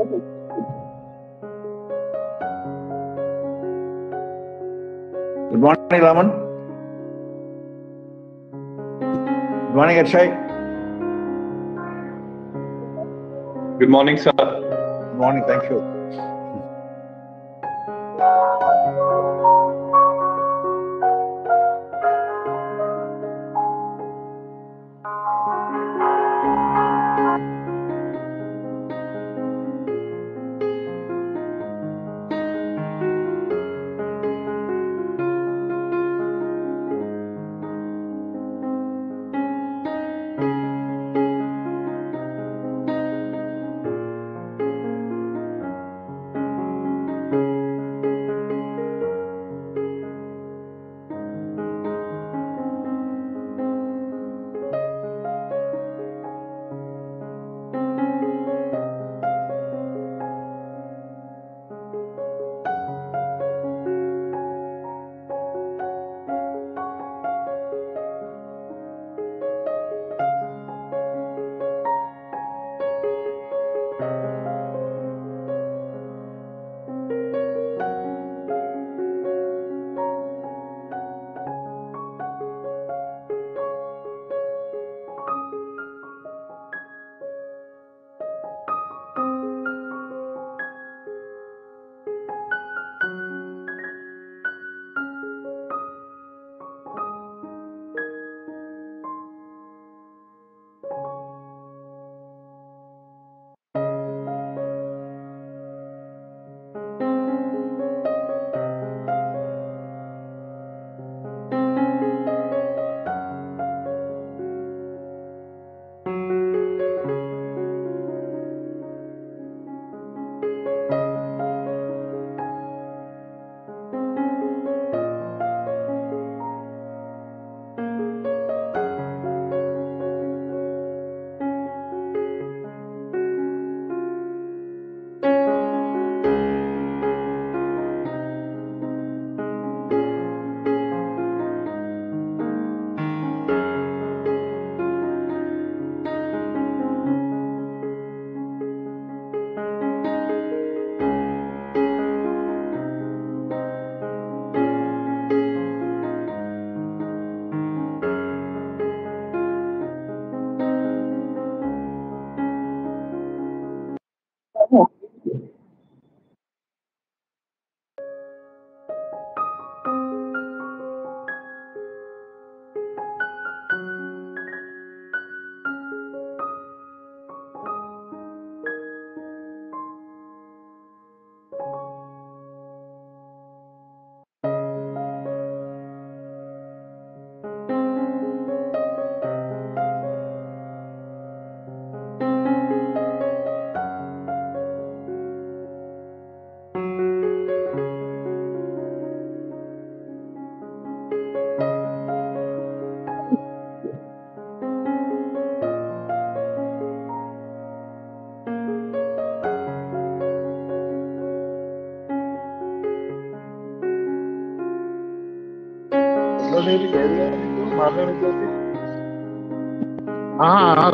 Good morning, Raman. Good morning, Akshay. Good morning, sir. Good morning. Thank you.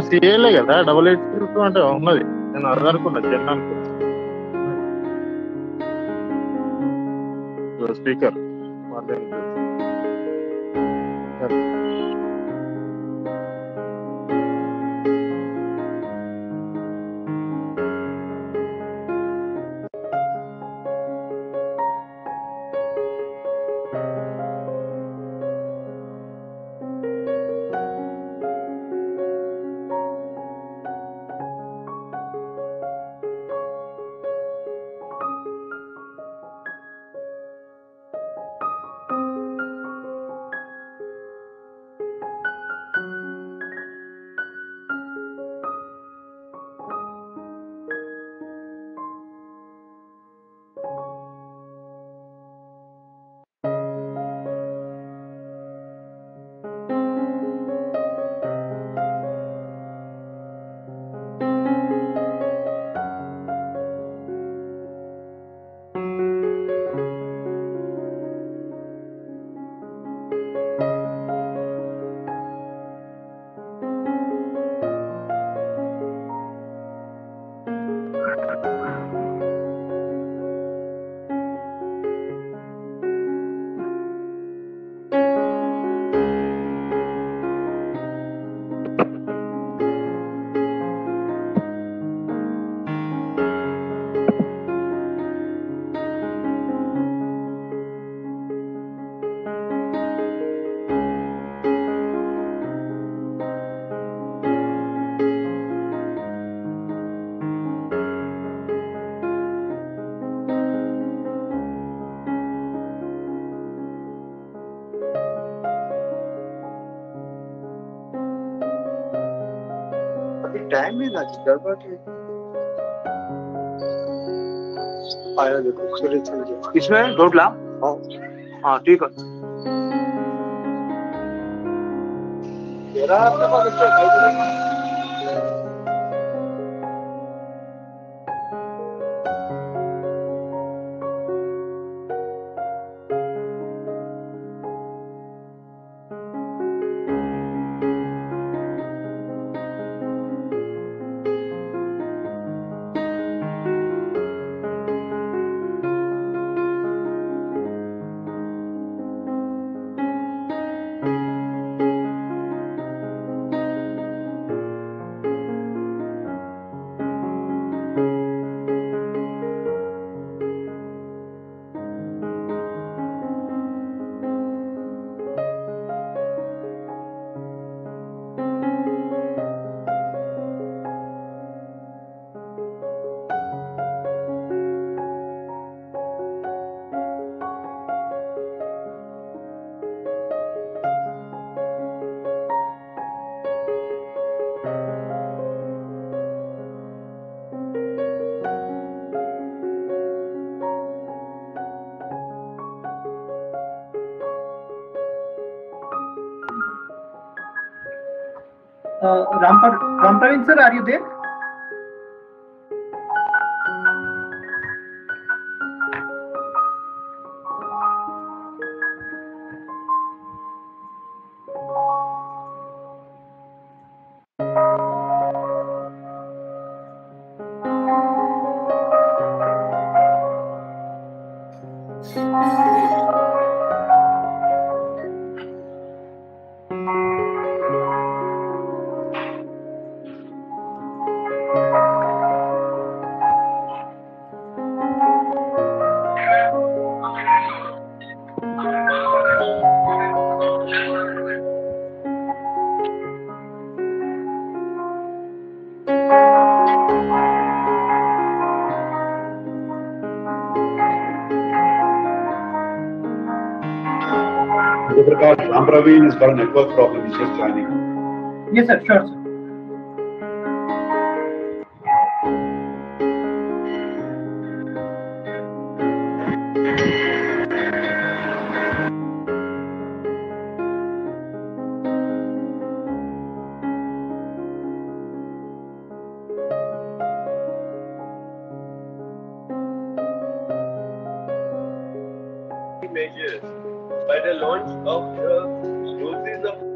సిఏలే కదా 8832 అంటే ఉన్నది. నేను అది అనుకున్నా జెన్ అనుకున్నా. స్పీకర్ टाइम नहीं ना गड़बड़ है। आया देखो सूर्य चल गया इसमें ढोटला। हाँ हाँ ठीक है तेरा अपने पास अच्छा खाई Ram Praveen sir, are you there? Ram Praveen has got a network problem. He's just joining. Yes, sir. Sure, sir. measures by the launch of the doses of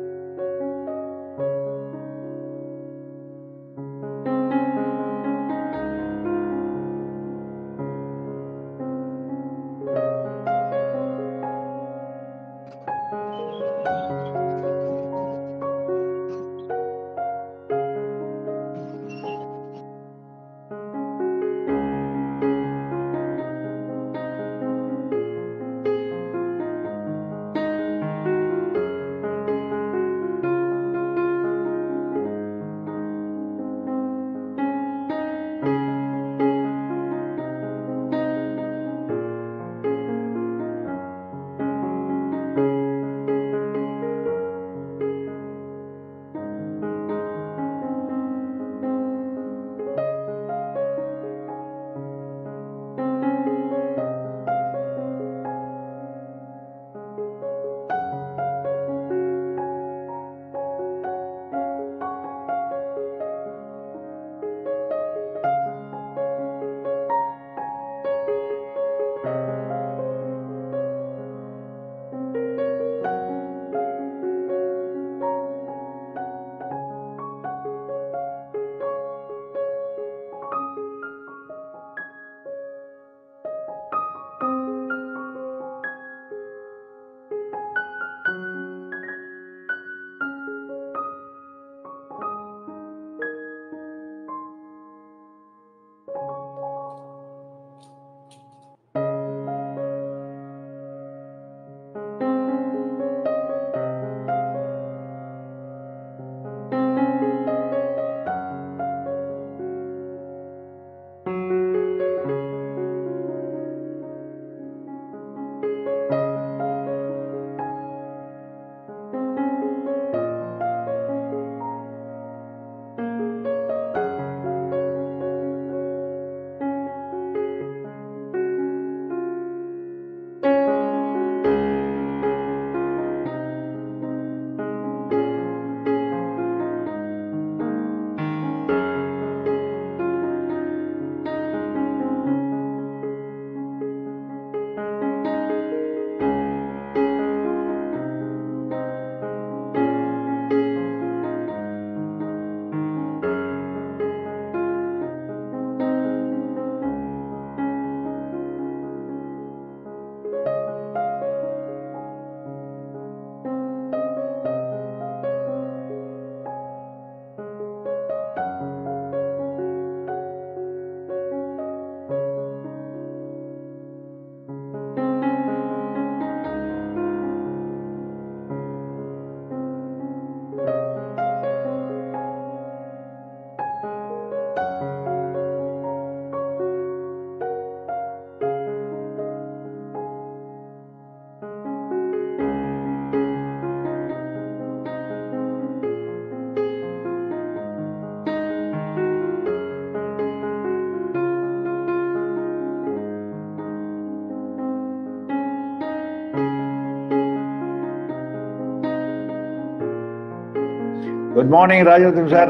Good morning, Rajathan sir.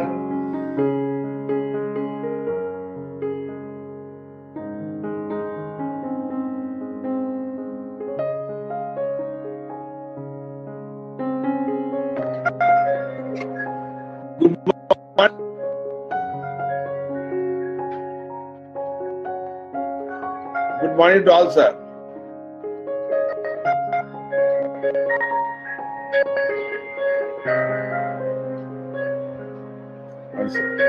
Good morning to all, sir. One second.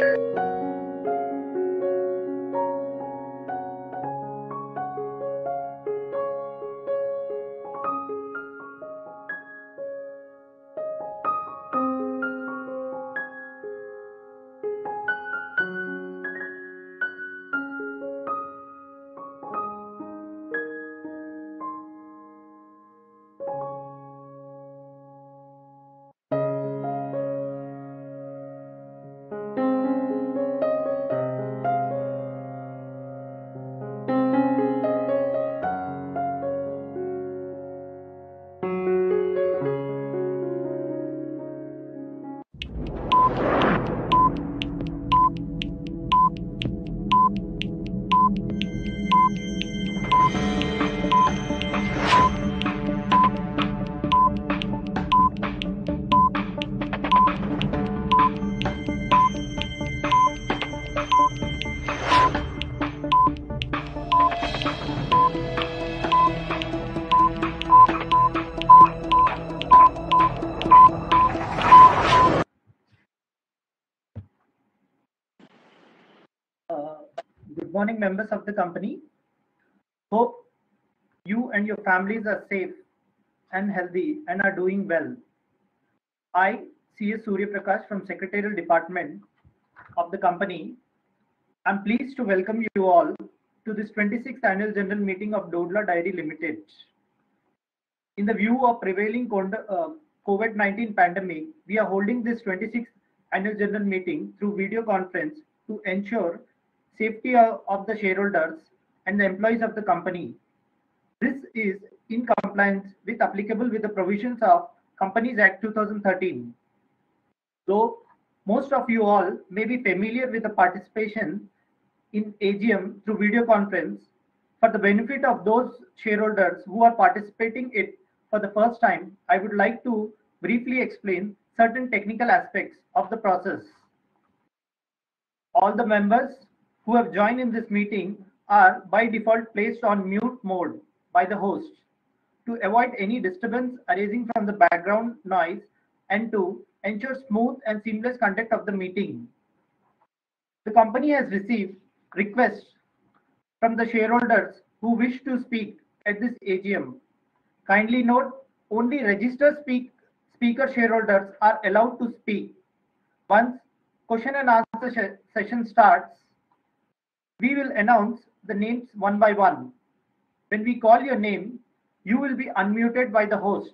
Good morning, members of the company. Hope you and your families are safe and healthy and are doing well. I, CS Surya Prakash from Secretarial Department of the company, I'm pleased to welcome you all to this 26th Annual General Meeting of Dodla Dairy Limited. In the view of prevailing COVID-19 pandemic, we are holding this 26th Annual General Meeting through video conference to ensure safety of the shareholders and the employees of the company. This is in compliance with applicable with the provisions of Companies Act 2013. Though most of you all may be familiar with the participation in AGM through video conference, for the benefit of those shareholders who are participating it for the first time, I would like to briefly explain certain technical aspects of the process. All the members who have joined in this meeting are by default placed on mute mode by the host to avoid any disturbance arising from the background noise and to ensure smooth and seamless conduct of the meeting. The company has received requests from the shareholders who wish to speak at this AGM. Kindly note, only registered speaker shareholders are allowed to speak. Once question and answer session starts, we will announce the names one by one. When we call your name, you will be unmuted by the host.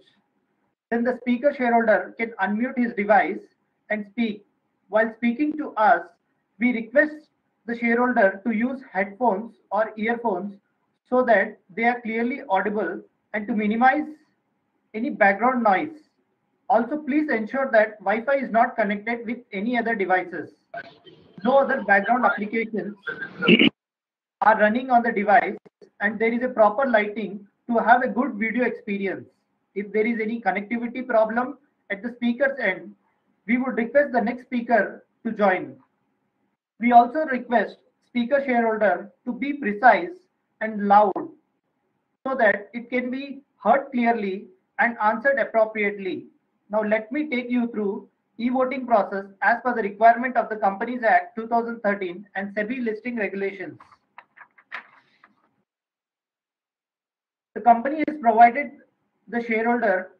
Then the speaker shareholder can unmute his device and speak. While speaking to us, we request the shareholder to use headphones or earphones so that they are clearly audible and to minimize any background noise. Also, please ensure that Wi-Fi is not connected with any other devices. No other background applications are running on the device, and there is a proper lighting to have a good video experience. If there is any connectivity problem at the speaker's end, we would request the next speaker to join. We also request speaker shareholder to be precise and loud so that it can be heard clearly and answered appropriately. Now let me take you through e-voting process as per the requirement of the Companies Act 2013 and SEBI listing regulations. The company has provided the shareholder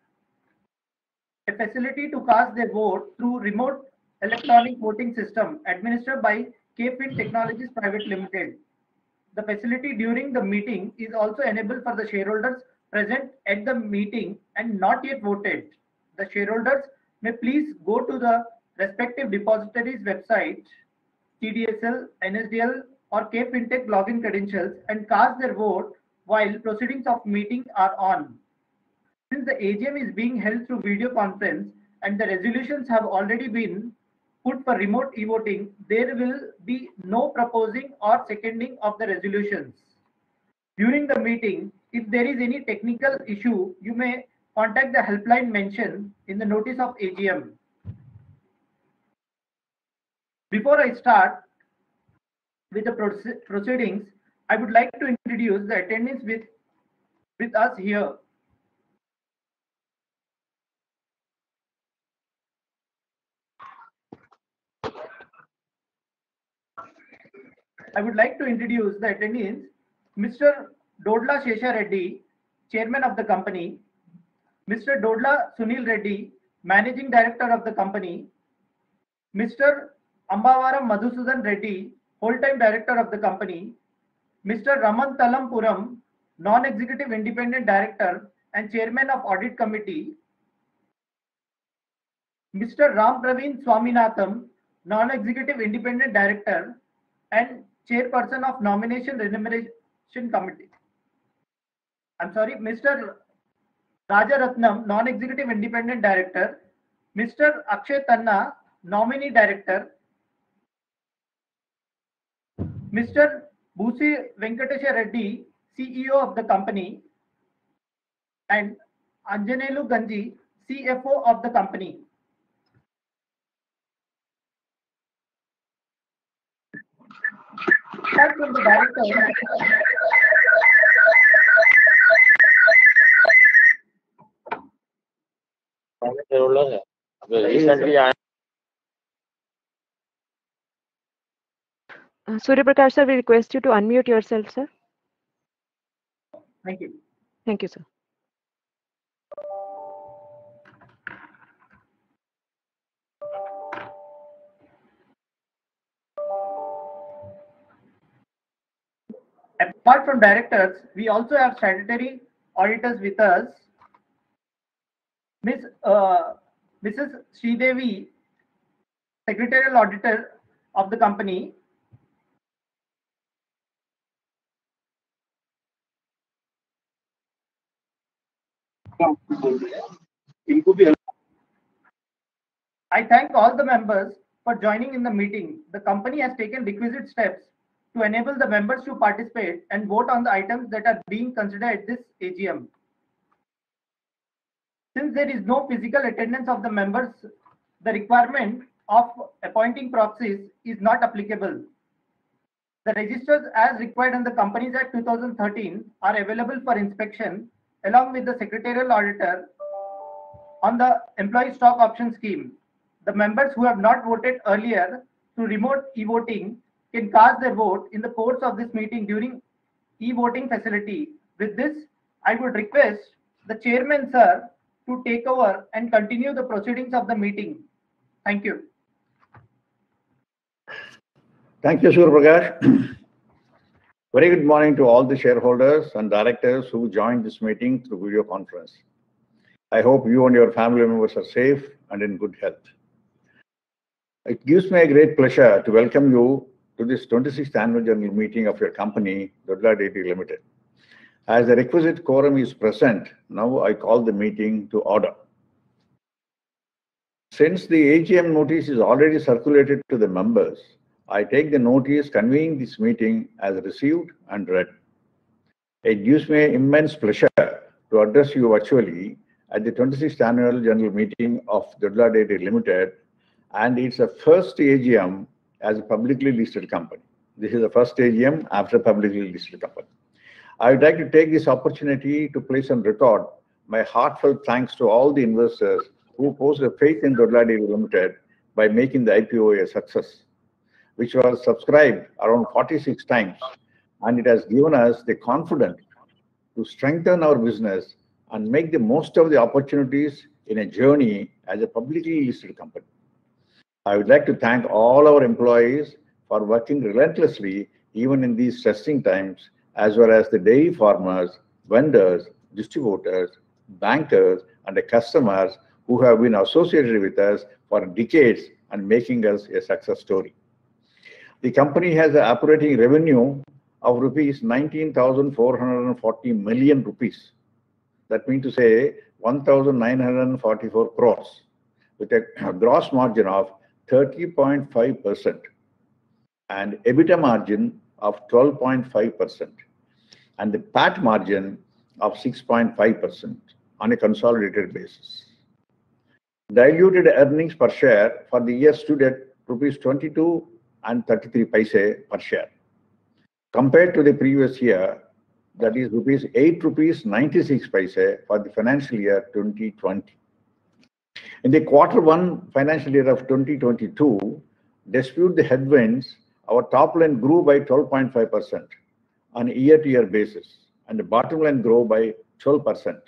a facility to cast their vote through remote electronic voting system administered by KFin Technologies Private Limited. The facility during the meeting is also enabled for the shareholders present at the meeting and not yet voted. The shareholders may please go to the respective depositories website, TDSL, NSDL or KFintech login credentials and cast their vote while proceedings of meeting are on. Since the AGM is being held through video conference, and the resolutions have already been put for remote e-voting, there will be no proposing or seconding of the resolutions. During the meeting, if there is any technical issue, you may contact the helpline mentioned in the notice of AGM. Before I start with the proceedings, I would like to introduce the attendees with us here. I would like to introduce the attendees: Mr. Dodla Shesha Reddy, Chairman of the company; Mr. Dodla Sunil Reddy, Managing Director of the company; Mr. Ambavaram Madhusudan Reddy, Whole-time Director of the company; Mr. Raman Talampuram, Non-Executive Independent Director and Chairman of Audit Committee; Mr. Ram Praveen Swaminatham, Non-Executive Independent Director and Chairperson of Nomination Remuneration Committee. I'm sorry, Mr. Rajaratnam, Non-Executive Independent Director; Mr. Akshay Tanna, Nominee Director; Mr. Bhusi Venkatesha Reddy, CEO of the company; and Anjanelu Ganji, CFO of the company. Apart from the director, recently Surya Prakash sir, we request you to unmute yourself, sir. thank you. Thank you, sir. Apart from directors, we also have statutory auditors with us. Mrs. Sridevi, Secretarial Auditor of the company. I thank all the members for joining in the meeting. The company has taken requisite steps to enable the members to participate and vote on the items that are being considered at this AGM. Since there is no physical attendance of the members, the requirement of appointing proxies is not applicable. The registers as required in the Companies Act 2013 are available for inspection along with the Secretarial Auditor on the Employee Stock Option Scheme. The members who have not voted earlier through remote e-voting can cast their vote in the course of this meeting during e-voting facility. With this, I would request the Chairman, sir, to take over and continue the proceedings of the meeting. Thank you. Thank you, Surya Prakash. Very good morning to all the shareholders and directors who joined this meeting through video conference. I hope you and your family members are safe and in good health. It gives me a great pleasure to welcome you to this 26th annual general meeting of your company, Dodla Dairy Limited. As the requisite quorum is present, now I call the meeting to order. Since the AGM notice is already circulated to the members, I take the notice convening this meeting as received and read. It gives me immense pleasure to address you virtually at the 26th annual general meeting of Dodla Dairy Limited, and it's the first AGM as a publicly listed company. This is the first AGM after publicly listed company. I would like to take this opportunity to place on record my heartfelt thanks to all the investors who posed a faith in Dodla Dairy Limited by making the IPO a success, which was subscribed around 46 times, and it has given us the confidence to strengthen our business and make the most of the opportunities in a journey as a publicly listed company. I would like to thank all our employees for working relentlessly even in these testing times, as well as the dairy farmers, vendors, distributors, bankers, and the customers who have been associated with us for decades and making us a success story. The company has an operating revenue of rupees 19,440 million rupees. That means to say 1,944 crores, with a gross margin of 30.5% and EBITDA margin of 12.5% and the PAT margin of 6.5% on a consolidated basis. Diluted earnings per share for the year stood at rupees 22 and 33 paise per share. Compared to the previous year, that is rupees 96 paise for the financial year 2020. In the Q1 financial year of 2022, despite the headwinds, our top line grew by 12.5% on a year-to-year basis, and the bottom line grew by 12%.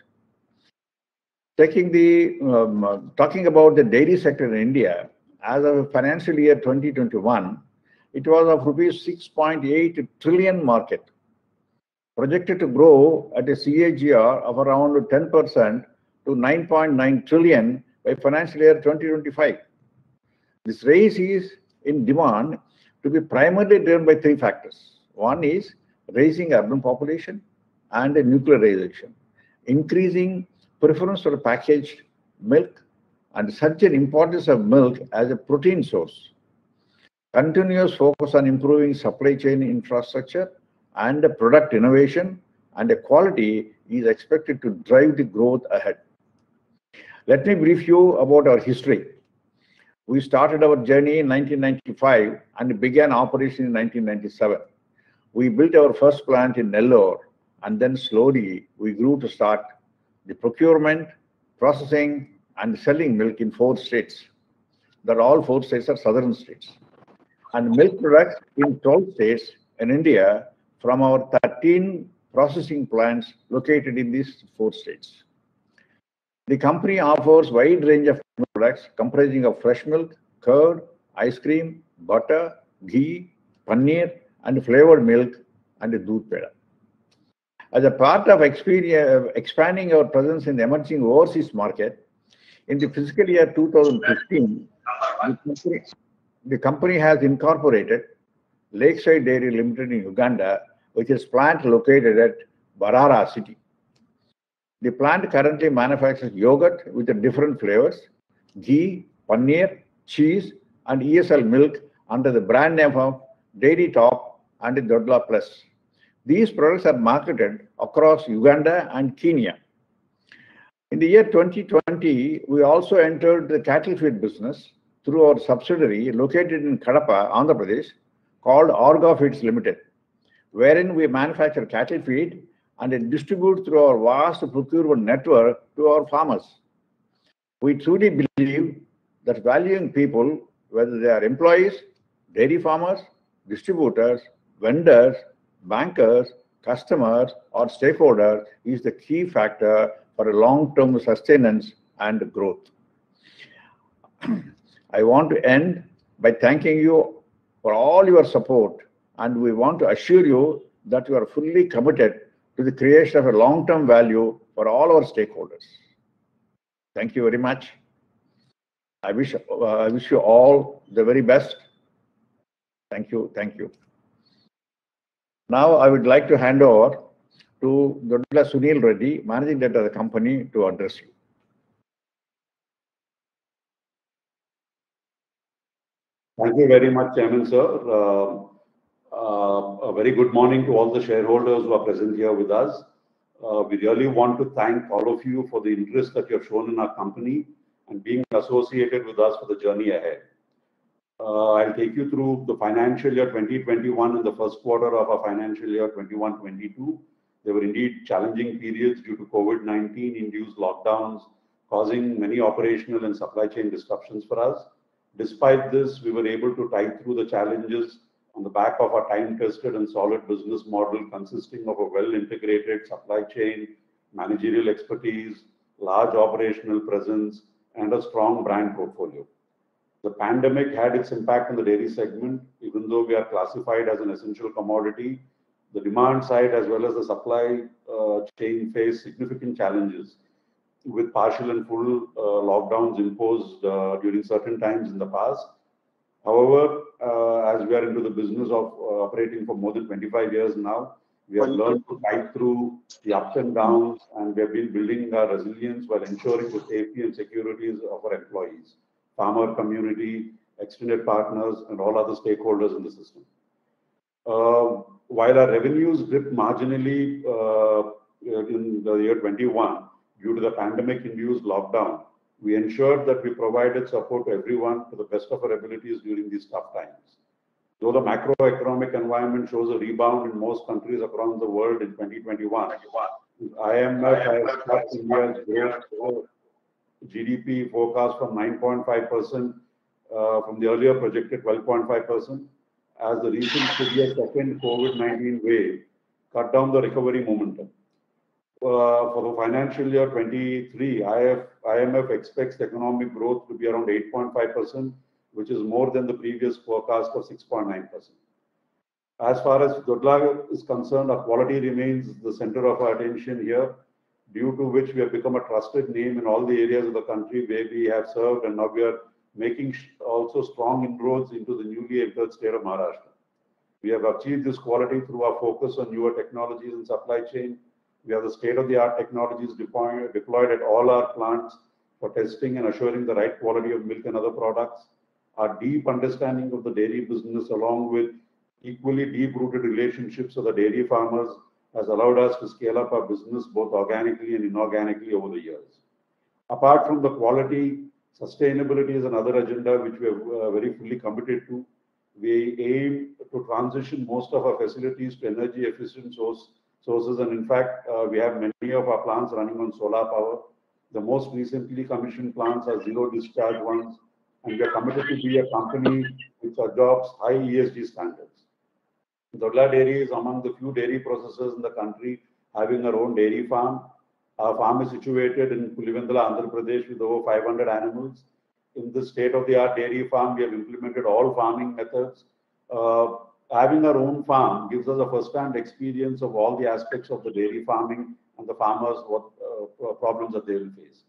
Talking about the dairy sector in India, as of financial year 2021, it was of rupees 6.8 trillion market, projected to grow at a CAGR of around 10% to 9.9 trillion by financial year 2025. This rise is in demand to be primarily driven by three factors. One is raising urban population and nuclearization, increasing preference for packaged milk, and such an importance of milk as a protein source. Continuous focus on improving supply chain infrastructure and product innovation and quality is expected to drive the growth ahead. Let me brief you about our history. We started our journey in 1995 and began operation in 1997. We built our first plant in Nellore, and then slowly we grew to start the procurement, processing, and selling milk in 4 states. That all 4 states are southern states. And milk products in 12 states in India from our 13 processing plants located in these 4 states. The company offers a wide range of products comprising of fresh milk, curd, ice cream, butter, ghee, paneer, and flavored milk, and doodh peda. As a part of expanding our presence in the emerging overseas market, in the fiscal year 2015, the company has incorporated Lakeside Dairy Limited in Uganda, which is plant located at Barara city. The plant currently manufactures yogurt with different flavors, ghee, paneer, cheese, and ESL milk under the brand name of Dairy Top and Dodla Plus. These products are marketed across Uganda and Kenya. In the year 2020, we also entered the cattle feed business through our subsidiary located in Kadapa, Andhra Pradesh, called Orga Feeds Limited, wherein we manufacture cattle feed and distribute through our vast procurement network to our farmers. We truly believe that valuing people, whether they are employees, dairy farmers, distributors, vendors, bankers, customers, or stakeholders, is the key factor for a long-term sustenance and growth. I want to end by thanking you for all your support, and we want to assure you that we are fully committed to the creation of a long-term value for all our stakeholders. Thank you very much. I wish you all the very best. Thank you. Thank you. Now I would like to hand over to Dodla Sunil Reddy, Managing Director of the company, to address you. Thank you very much, Chairman, sir. A very good morning to all the shareholders who are present here with us. We really want to thank all of you for the interest that you have shown in our company and being associated with us for the journey ahead. I'll take you through the financial year 2021 and the first quarter of our financial year 21-22. There were indeed challenging periods due to COVID-19 induced lockdowns, causing many operational and supply chain disruptions for us. Despite this, we were able to tide through the challenges on the back of our time-tested and solid business model consisting of a well-integrated supply chain, managerial expertise, large operational presence, and a strong brand portfolio. The pandemic had its impact on the dairy segment. Even though we are classified as an essential commodity, the demand side as well as the supply chain faced significant challenges with partial and full lockdowns imposed during certain times in the past. However, as we are into the business of operating for more than 25 years now, We have learned to fight through the ups and downs, and we have been building our resilience while ensuring the safety and security of our employees, farmer community, extended partners, and all other stakeholders in the system. While our revenues dipped marginally in the year 21 due to the pandemic-induced lockdown, we ensured that we provided support to everyone to the best of our abilities during these tough times. Though the macroeconomic environment shows a rebound in most countries across the world in 2021, IMF has cut India's growth GDP forecast from 9.5% from the earlier projected 12.5%, as the recent severe second COVID-19 wave cut down the recovery momentum. For the financial year 23, IMF expects economic growth to be around 8.5%, which is more than the previous forecast of 6.9%. As far as Dodla is concerned, our quality remains the center of our attention here, due to which we have become a trusted name in all the areas of the country where we have served, and now we are making also strong inroads into the newly entered state of Maharashtra. We have achieved this quality through our focus on newer technologies and supply chain. We have the state-of-the-art technologies deployed at all our plants for testing and assuring the right quality of milk and other products. Our deep understanding of the dairy business, along with equally deep-rooted relationships with the dairy farmers, has allowed us to scale up our business both organically and inorganically over the years. Apart from the quality, sustainability is another agenda which we are very fully committed to. We aim to transition most of our facilities to energy efficient sources, and in fact, we have many of our plants running on solar power. The most recently commissioned plants are zero discharge ones, and we are committed to be a company which adopts high ESG standards. Dodla Dairy is among the few dairy processors in the country having our own dairy farm. Our farm is situated in Pulivendala, Andhra Pradesh, with over 500 animals. In this state-of-the-art dairy farm, we have implemented all farming methods. Having our own farm gives us a first-hand experience of all the aspects of the dairy farming and the farmers, what problems that they will face.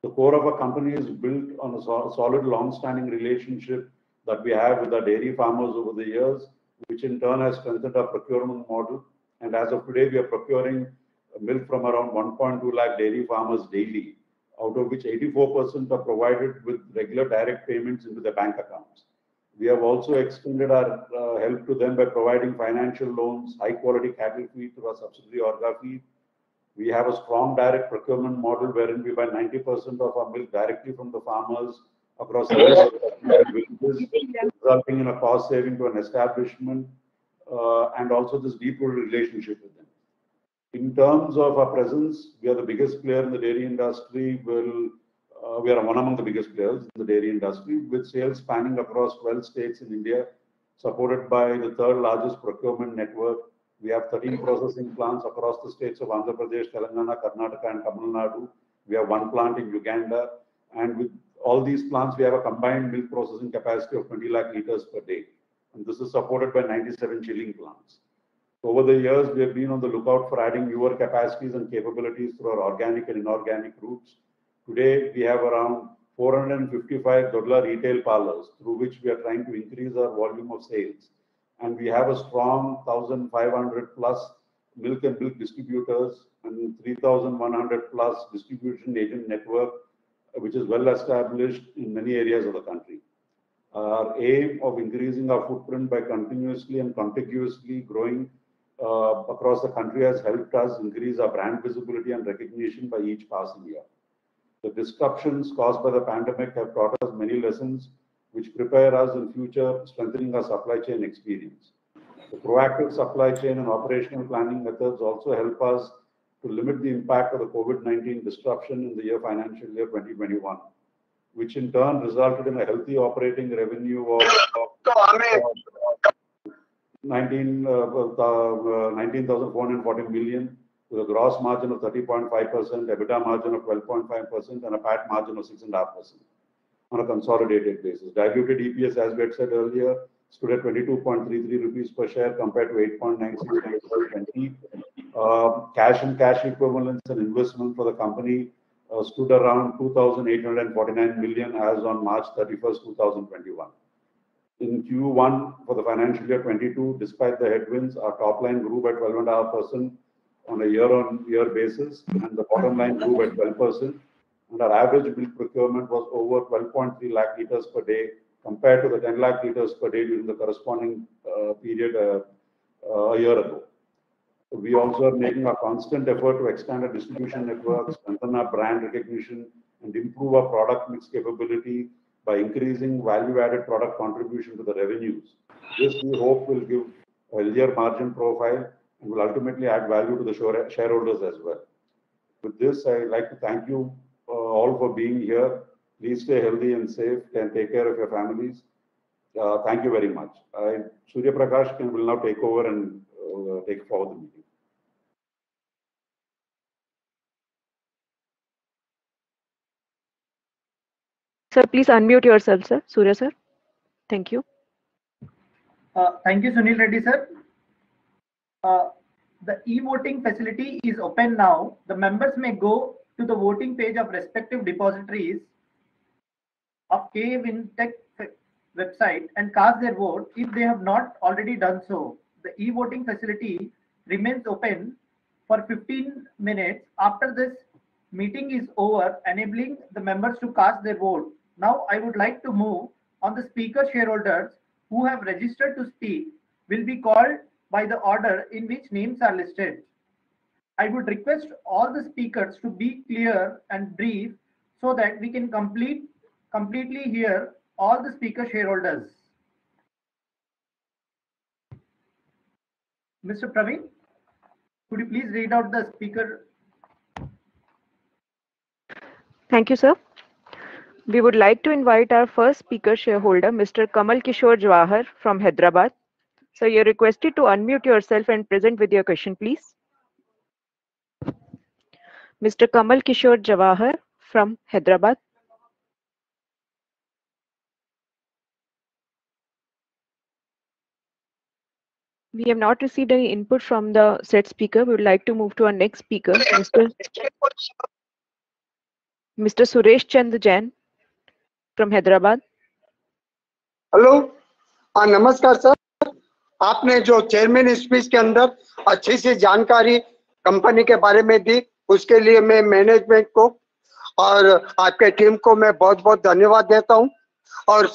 The core of our company is built on a solid, long-standing relationship that we have with our dairy farmers over the years, which in turn has strengthened our procurement model. And as of today, we are procuring milk from around 1.2 lakh dairy farmers daily, out of which 84% are provided with regular direct payments into their bank accounts. We have also extended our help to them by providing financial loans, high-quality cattle feed through our subsidiary Orga Feed. We have a strong direct procurement model wherein we buy 90% of our milk directly from the farmers across villages, resulting in a cost saving to an establishment, and also this deep-rooted relationship with them. In terms of our presence, we are the biggest player in the dairy industry. We are one among the biggest players in the dairy industry, with sales spanning across 12 states in India, supported by the third largest procurement network. We have 13 processing plants across the states of Andhra Pradesh, Telangana, Karnataka, and Tamil Nadu. We have one plant in Uganda, and with all these plants, we have a combined milk processing capacity of 20 lakh liters per day. And this is supported by 97 chilling plants. Over the years, we have been on the lookout for adding newer capacities and capabilities through our organic and inorganic routes. Today, we have around 455 Dodla retail parlors, through which we are trying to increase our volume of sales. And we have a strong 1,500 plus milk and milk distributors and 3,100 plus distribution agent network, which is well established in many areas of the country. Our aim of increasing our footprint by continuously and contiguously growing across the country has helped us increase our brand visibility and recognition by each passing year. The disruptions caused by the pandemic have taught us many lessons which prepare us in future, strengthening our supply chain experience. The proactive supply chain and operational planning methods also help us to limit the impact of the COVID-19 disruption in the financial year 2021, which in turn resulted in a healthy operating revenue of 19,440 million, with a gross margin of 30.5%, EBITDA margin of 12.5%, and a PAT margin of 6.5% on a consolidated basis. Diluted EPS, as we had said earlier, stood at 22.33 rupees per share compared to 8.96 cash and cash equivalents and investment for the company stood around 2,849 million as on March 31st, 2021. In Q1 for the financial year 22, despite the headwinds, our top line grew by 12.5% on a year-on-year basis, and the bottom line grew by 12%. And our average milk procurement was over 12.3 lakh liters per day compared to the 10 lakh liters per day during the corresponding period a year ago. We also are making a constant effort to expand our distribution network, strengthen our brand recognition, and improve our product mix capability by increasing value-added product contribution to the revenues. This we hope will give a healthier margin profile and will ultimately add value to the shareholders as well. With this, I'd like to thank you all for being here. Please stay healthy and safe and take care of your families. Thank you very much. Surya Prakash will now take over and take forward the meeting. Sir, please unmute yourself, sir. Surya, sir. Thank you. Thank you, Sunil Reddy, sir. The e-voting facility is open now. The members may go to the voting page of respective depositories of KWinTech website and cast their vote if they have not already done so. The e-voting facility remains open for 15 minutes after this meeting is over, enabling the members to cast their vote. Now I would like to move on the speaker shareholders who have registered to speak will be called by the order in which names are listed. I would request all the speakers to be clear and brief so that we can completely hear all the speaker shareholders. Mr. Praveen, could you please read out the speaker? Thank you, sir. We would like to invite our first speaker shareholder, Mr. Kamal Kishore Jawahar from Hyderabad. So you're requested to unmute yourself and present with your question, please. Mr. Kamal Kishore Jawahar from Hyderabad. We have not received any input from the said speaker. We would like to move to our next speaker, Mr. Suresh Chandra Jain from Hyderabad. Hello, नमस्कार sir. आपने जो chairman speech के अंदर अच्छी सी जानकारी company के बारे में दी, उसके लिए मैं मैनेजमेंट को और आपके टीम को मैं बहुत बहुत धन्यवाद देता हूं। और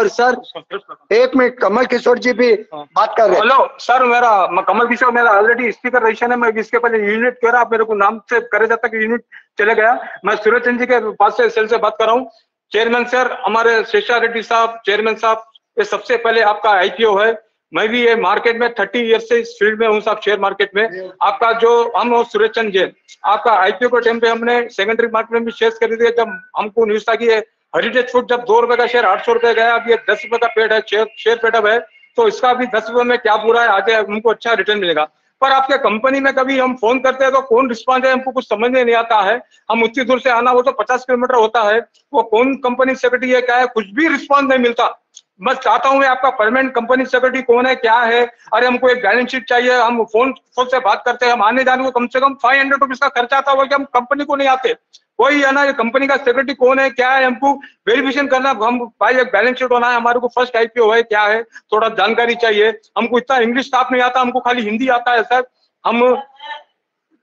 सर एक मिनट, कमल किशोर जी भी बात कर रहे हैं। हेलो सर, मैं कमल किशोर, मेरा ऑलरेडी स्पीकर रजिस्ट्रेशन है। मैं इसके पहले यूनिट कह रहा, आप मेरे को नाम से करे जाता कि यूनिट चले गया। मैं सूरज चंद जी के पास से सेल से बात कर रहा हूँ। चेयरमैन सर, हमारे शेषा रेड्डी साहब, चेयरमैन साहब, ये सबसे पहले आपका आईपीओ है। मैं भी ये मार्केट में 30 ईयर से इस फील्ड में हूँ साहब, शेयर मार्केट में। आपका जो हम और सूरज चंद जैन, आपका आईपीओ के टाइम पे हमने सेकेंडरी मार्केट में भी शेयर खरीदे। जब हमको न्यूज था कि हेरिटेज फूड जब 2 रुपए का शेयर 800 रुपए गया, अब ये 10 रुपए का पेड है, शेयर पेडअप है, तो इसका भी 10 रुपए में क्या बुरा है, आगे हमको अच्छा रिटर्न मिलेगा। पर आपके कंपनी में कभी हम फोन करते हैं तो कौन रिस्पॉन्स है, हमको कुछ समझ में नहीं आता है। हम उतनी दूर से आना, वो तो 50 किलोमीटर होता है, वो कौन कंपनी सेक्रेटरी है, क्या है, कुछ भी रिस्पॉन्स नहीं मिलता। बस चाहता हूँ मैं आपका परमानेंट कंपनी सेक्रेटरी कौन है, क्या है। अरे हमको एक बैलेंस शीट चाहिए, हम फोन से बात करते हैं, हम आने जाने को कम से कम 500 रुपीज का खर्चा आता हुआ कि हम कंपनी को नहीं आते। वही है ना, ये कंपनी का सेक्रेटरी कौन है, क्या है, हमको वेरिफिकेशन करना। हम भाई एक बैलेंस शीट होना है, हमारे को फर्स्ट आईपीओ है, क्या है, थोड़ा जानकारी चाहिए। हमको इतना इंग्लिश स्टाफ नहीं आता, हमको खाली हिंदी आता है सर। हम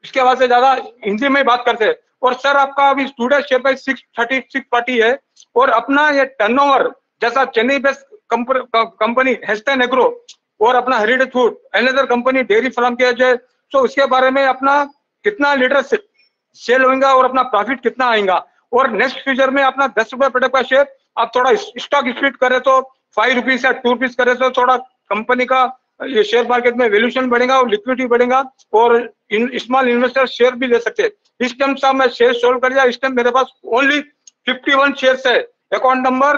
इसके बाद से ज्यादा हिंदी में बात करते हैं। और सर आपका अभी स्टूडेंट शेयर प्राइस 640 है, और अपना ये टर्नओवर जैसा चेन्नई बेस्ड कंपनी हेस्टन एग्रो और अपना Heritage food another company dairy farm के जो, तो उसके बारे में अपना कितना लीटर सेल होगा और अपना प्रॉफिट कितना आएगा। और नेक्स्ट फ्यूचर में अपना 10 रुपए प्रोडक्ट का शेयर आप थोड़ा स्टॉक स्प्लिट करें तो 5 रुपीज या 2 रुपीज करें तो थोड़ा कंपनी का ये शेयर मार्केट में वैल्यूएशन बढ़ेगा और लिक्विडिटी बढ़ेगा, और स्मॉल इन्वेस्टर शेयर भी ले सकते हैं। इस टाइम साहब मैं शेयर सोल्व कर दिया। इस टाइम मेरे पास ओनली 51 शेयर है। अकाउंट नंबर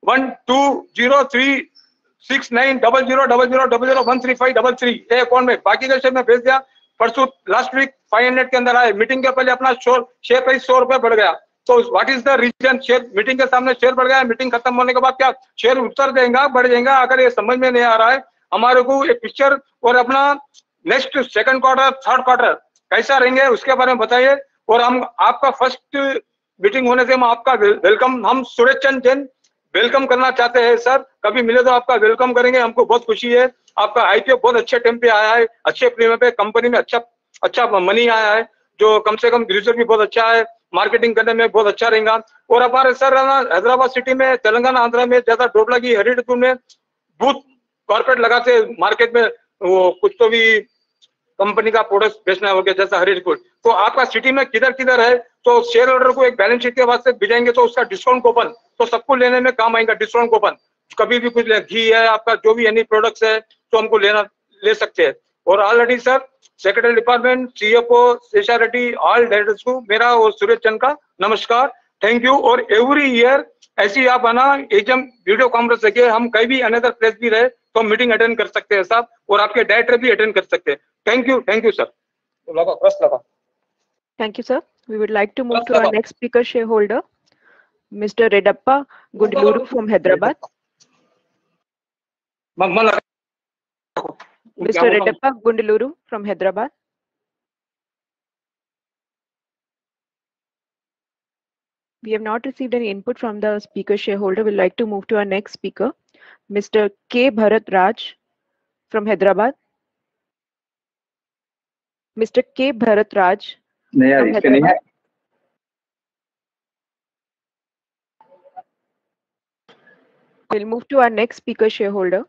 1203690000013533 ये अकाउंट में, बाकी का शेयर में भेज दिया। परसों लास्ट वीक 500 के अंदर आए। मीटिंग के पहले अपना शेयर प्राइस 100 रुपए बढ़ गया। तो what is the reason? Share meeting के सामने शेयर बढ़ गया, मीटिंग खत्म होने के बाद क्या शेयर उतर जाएगा, बढ़ जाएगा? अगर ये समझ में नहीं आ रहा है हमारे को एक पिक्चर, और अपना next second quarter third quarter कैसा रहेंगे उसके बारे में बताइए। और हम आपका फर्स्ट मीटिंग होने से हम आपका वेलकम, हम सूरज चंद जैन वेलकम करना चाहते हैं सर, कभी मिले तो आपका वेलकम करेंगे, हमको बहुत खुशी है। आपका आईपीओ बहुत अच्छे टाइम पे आया है, अच्छे प्रीमियम पे, कंपनी में अच्छा मनी आया है, जो कम से कम रिजल्ट भी बहुत अच्छा है, मार्केटिंग करने में बहुत अच्छा रहेगा। और हमारे सर हैदराबाद सिटी में, तेलंगाना, आंध्र में ज्यादा ड्रॉप लगी, हरिडपुर में बूथ कॉर्पोरेट लगाते मार्केट में, वो कुछ तो भी कंपनी का प्रोडक्ट बेचना हो गया जैसा हरिडपुर। तो आपका सिटी में किधर किधर है, तो शेयर होल्डर को एक बैलेंस शीट के वास्ते भेजेंगे तो उसका डिस्काउंट कूपन तो सबको लेने में काम आएगा। डिस्काउंट कूपन कभी भी कुछ घी है आपका, जो भी एनी प्रोडक्ट्स है तो हमको ले सकते हैं। और already sir secretary department, CFO Shesha Reddy, all directors को मेरा और सूरज चंद का नमस्कार, थैंक यू। और एवरी ईयर ऐसी आप है ना एकदम वीडियो कॉन्फ्रेंस रखिए, हम कहीं भी अनदर प्लेस भी रहे तो मीटिंग अटेंड कर सकते हैं साहब, और आपके डायरेक्टर भी अटेंड कर सकते हैं। Thank you sir. लगा बस लगा। Thank you, sir. We would like to move to our next speaker shareholder, Mr. Redappa Gundluru from Hyderabad. Mr. Redappa Gundluru from Hyderabad. We have not received any input from the speaker shareholder. We'd like to move to our next speaker, Mr. K. Bharat Raj from Hyderabad. Mr. K. Bharat Raj from Hyderabad. We'll move to our next speaker shareholder,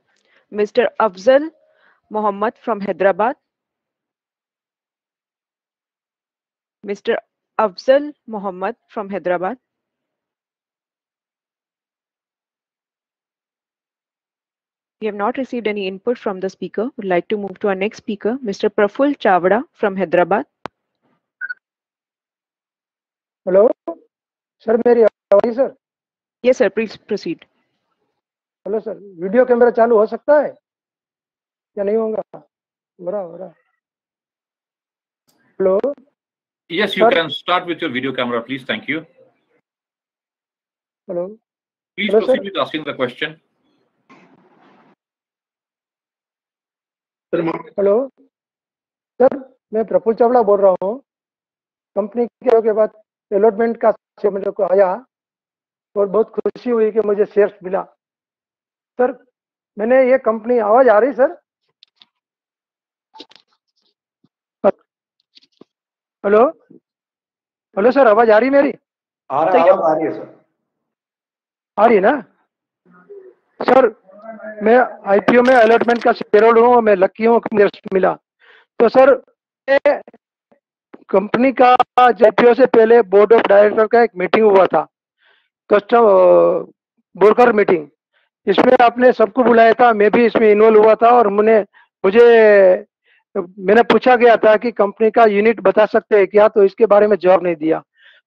Mr. Afzal Mohammed from Hyderabad. Mr. Afzal Mohammed from Hyderabad. We have not received any input from the speaker. Would like to move to our next speaker, Mr. Praful Chavda from Hyderabad. Hello sir, मेरी आवाज है sir? Yes, sir. Please proceed. Hello sir, video camera चालू हो सकता है या नहीं होगा? हो रहा। Hello. Yes, you can start with your video camera, please. Thank you. Hello. Please Hello, proceed sir. with asking the question. Hello sir, मैं प्रफुल्ल चावड़ा बोल रहा हूँ। कंपनी के बाद अलॉटमेंट का मेरे को आया और बहुत खुशी हुई कि मुझे शेयर्स मिला। सर मैंने ये कंपनी, आवाज आ रही सर? हेलो हेलो सर, आवाज आ रही मेरी? आ रही है सर। आ रही है ना सर? मैं आईपीओ में अलॉटमेंट का शेयर होल्डर हूँ, मैं लकी हूँ कि मुझे मिला। तो सर कंपनी का आईपीओ से पहले बोर्ड ऑफ डायरेक्टर का एक मीटिंग हुआ था, कस्टम ब्रोकर मीटिंग। इसमें आपने सबको बुलाया था, मैं भी इसमें इन्वॉल्व हुआ था। और मैंने पूछा गया था कि कंपनी का यूनिट बता सकते हैं क्या, तो इसके बारे में जवाब नहीं दिया।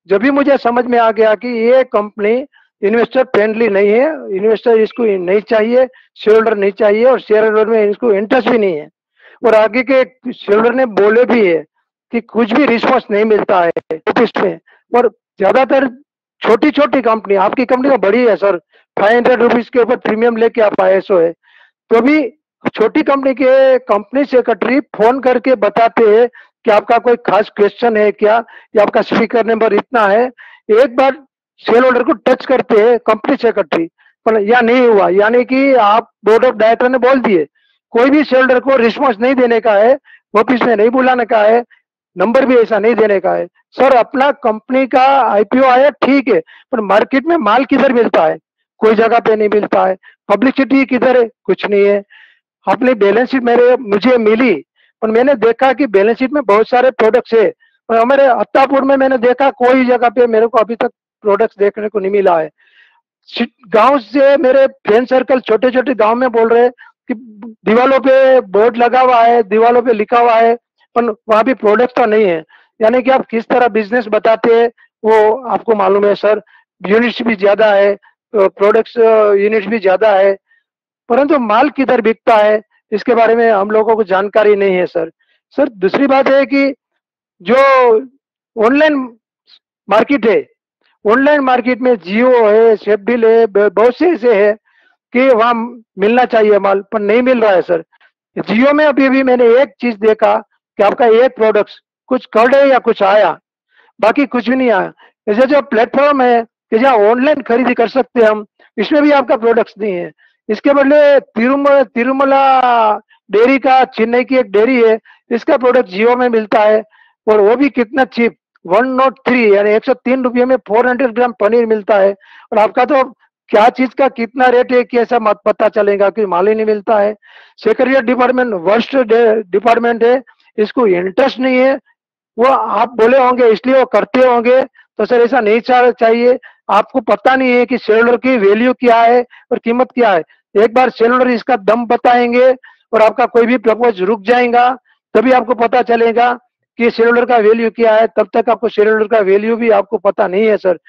जब भी मुझे समझ में आ गया कि ये कंपनी इन्वेस्टर फ्रेंडली नहीं है, इन्वेस्टर इसको नहीं चाहिए, शेयर होल्डर नहीं चाहिए, और शेयर होल्डर में इसको इंटरेस्ट भी नहीं है। और आगे के शेयर होल्डर ने बोले भी है कि कुछ भी रिस्पॉन्स नहीं मिलता है ऑफिस में। और ज्यादातर छोटी छोटी कंपनी, आपकी कंपनी तो बड़ी है सर, 500 रुपीज के ऊपर प्रीमियम लेके आप ISO है, तो भी छोटी कंपनी के कंपनी सेक्रेटरी फोन करके बताते हैं कि आपका कोई खास क्वेश्चन है क्या, या आपका स्पीकर नंबर इतना है। एक बार शेयर होल्डर को टच करते हैं कंपनी सेक्रेटरी, पर या नहीं हुआ, यानी कि आप बोर्ड ऑफ डायरेक्टर ने बोल दिए। कोई भी शेयर होल्डर को रिस्पॉन्स नहीं देने का है, ऑफिस में नहीं बुलाने का है, नंबर भी ऐसा नहीं देने का है। सर अपना कंपनी का आईपीओ आया ठीक है, पर मार्केट में माल किधर मिलता है? कोई जगह पे नहीं मिलता है। पब्लिसिटी किधर है? कुछ नहीं है। अपनी बैलेंस शीट मुझे मिली, पर मैंने देखा कि बैलेंस शीट में बहुत सारे प्रोडक्ट्स है, पर हमारे अत्तापुर में मैंने देखा कोई जगह पे मेरे को अभी तक प्रोडक्ट्स देखने को नहीं मिला है। गांव से मेरे फ्रेंड सर्कल छोटे छोटे गांव में बोल रहे कि दीवालों पे बोर्ड लगा हुआ है, दीवालों पे लिखा हुआ है, पर वहां भी प्रोडक्ट तो नहीं है। यानी कि आप किस तरह बिजनेस बताते हैं वो आपको मालूम है सर। यूनिट्स भी ज्यादा है, प्रोडक्ट्स यूनिट्स भी ज्यादा है, परंतु माल किधर बिकता है इसके बारे में हम लोगों को जानकारी नहीं है सर। सर दूसरी बात है कि जो ऑनलाइन मार्केट है, ऑनलाइन मार्केट में जियो है, स्नैपडील है, बहुत से ऐसे है कि वहां मिलना चाहिए माल, पर नहीं मिल रहा है सर। जियो में अभी भी मैंने एक चीज देखा कि आपका एक प्रोडक्ट कुछ कल है या कुछ आया, बाकी कुछ भी नहीं आया। ऐसे जो प्लेटफॉर्म है कि जहाँ ऑनलाइन खरीदी कर सकते हैं हम, इसमें भी आपका प्रोडक्ट्स नहीं है। इसके बदले तिरुमला डेयरी का, चेन्नई की एक डेयरी है, इसका प्रोडक्ट जियो में मिलता है और वो भी कितना चीप, 103 यानी 103 रुपये में 400 ग्राम पनीर मिलता है। और आपका तो क्या चीज का कितना रेट है कैसा मत पता चलेगा कि माल ही नहीं मिलता है। सेक्रेटरिएट डिपार्टमेंट वर्स्ट डिपार्टमेंट है, इसको इंटरेस्ट नहीं है। वो आप बोले होंगे इसलिए वो करते होंगे, तो सर ऐसा नहीं चाहिए। आपको पता नहीं है कि शेयर होल्डर की वैल्यू क्या है और कीमत क्या है। एक बार शेयर होल्डर इसका दम बताएंगे और आपका कोई भी प्रपोज रुक जाएगा, तभी आपको पता चलेगा कि शेयर होल्डर का वैल्यू क्या है। तब तक आपको शेयर होल्डर का वैल्यू भी आपको पता नहीं है। सर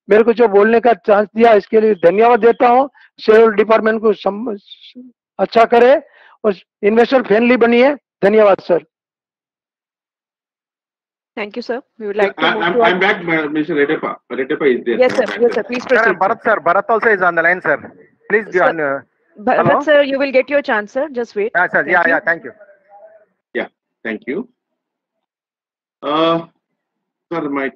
मेरे को जो बोलने का चांस दिया इसके लिए धन्यवाद देता हूँ। शेयर होल्डर डिपार्टमेंट को अच्छा करे और इन्वेस्टर फ्रेंडली बनिए। धन्यवाद sir. Thank you, sir. We would like to move to I'm back, Mr. Redepa. Redepa is there. Yes, sir. Yes, sir. Please proceed. Bharat sir, Bharat also is on the line, sir. Please give on. Bharat sir, you will get your chance, sir. Just wait. Yeah, sir. Yeah, thank you. Yeah, thank you. Sir, my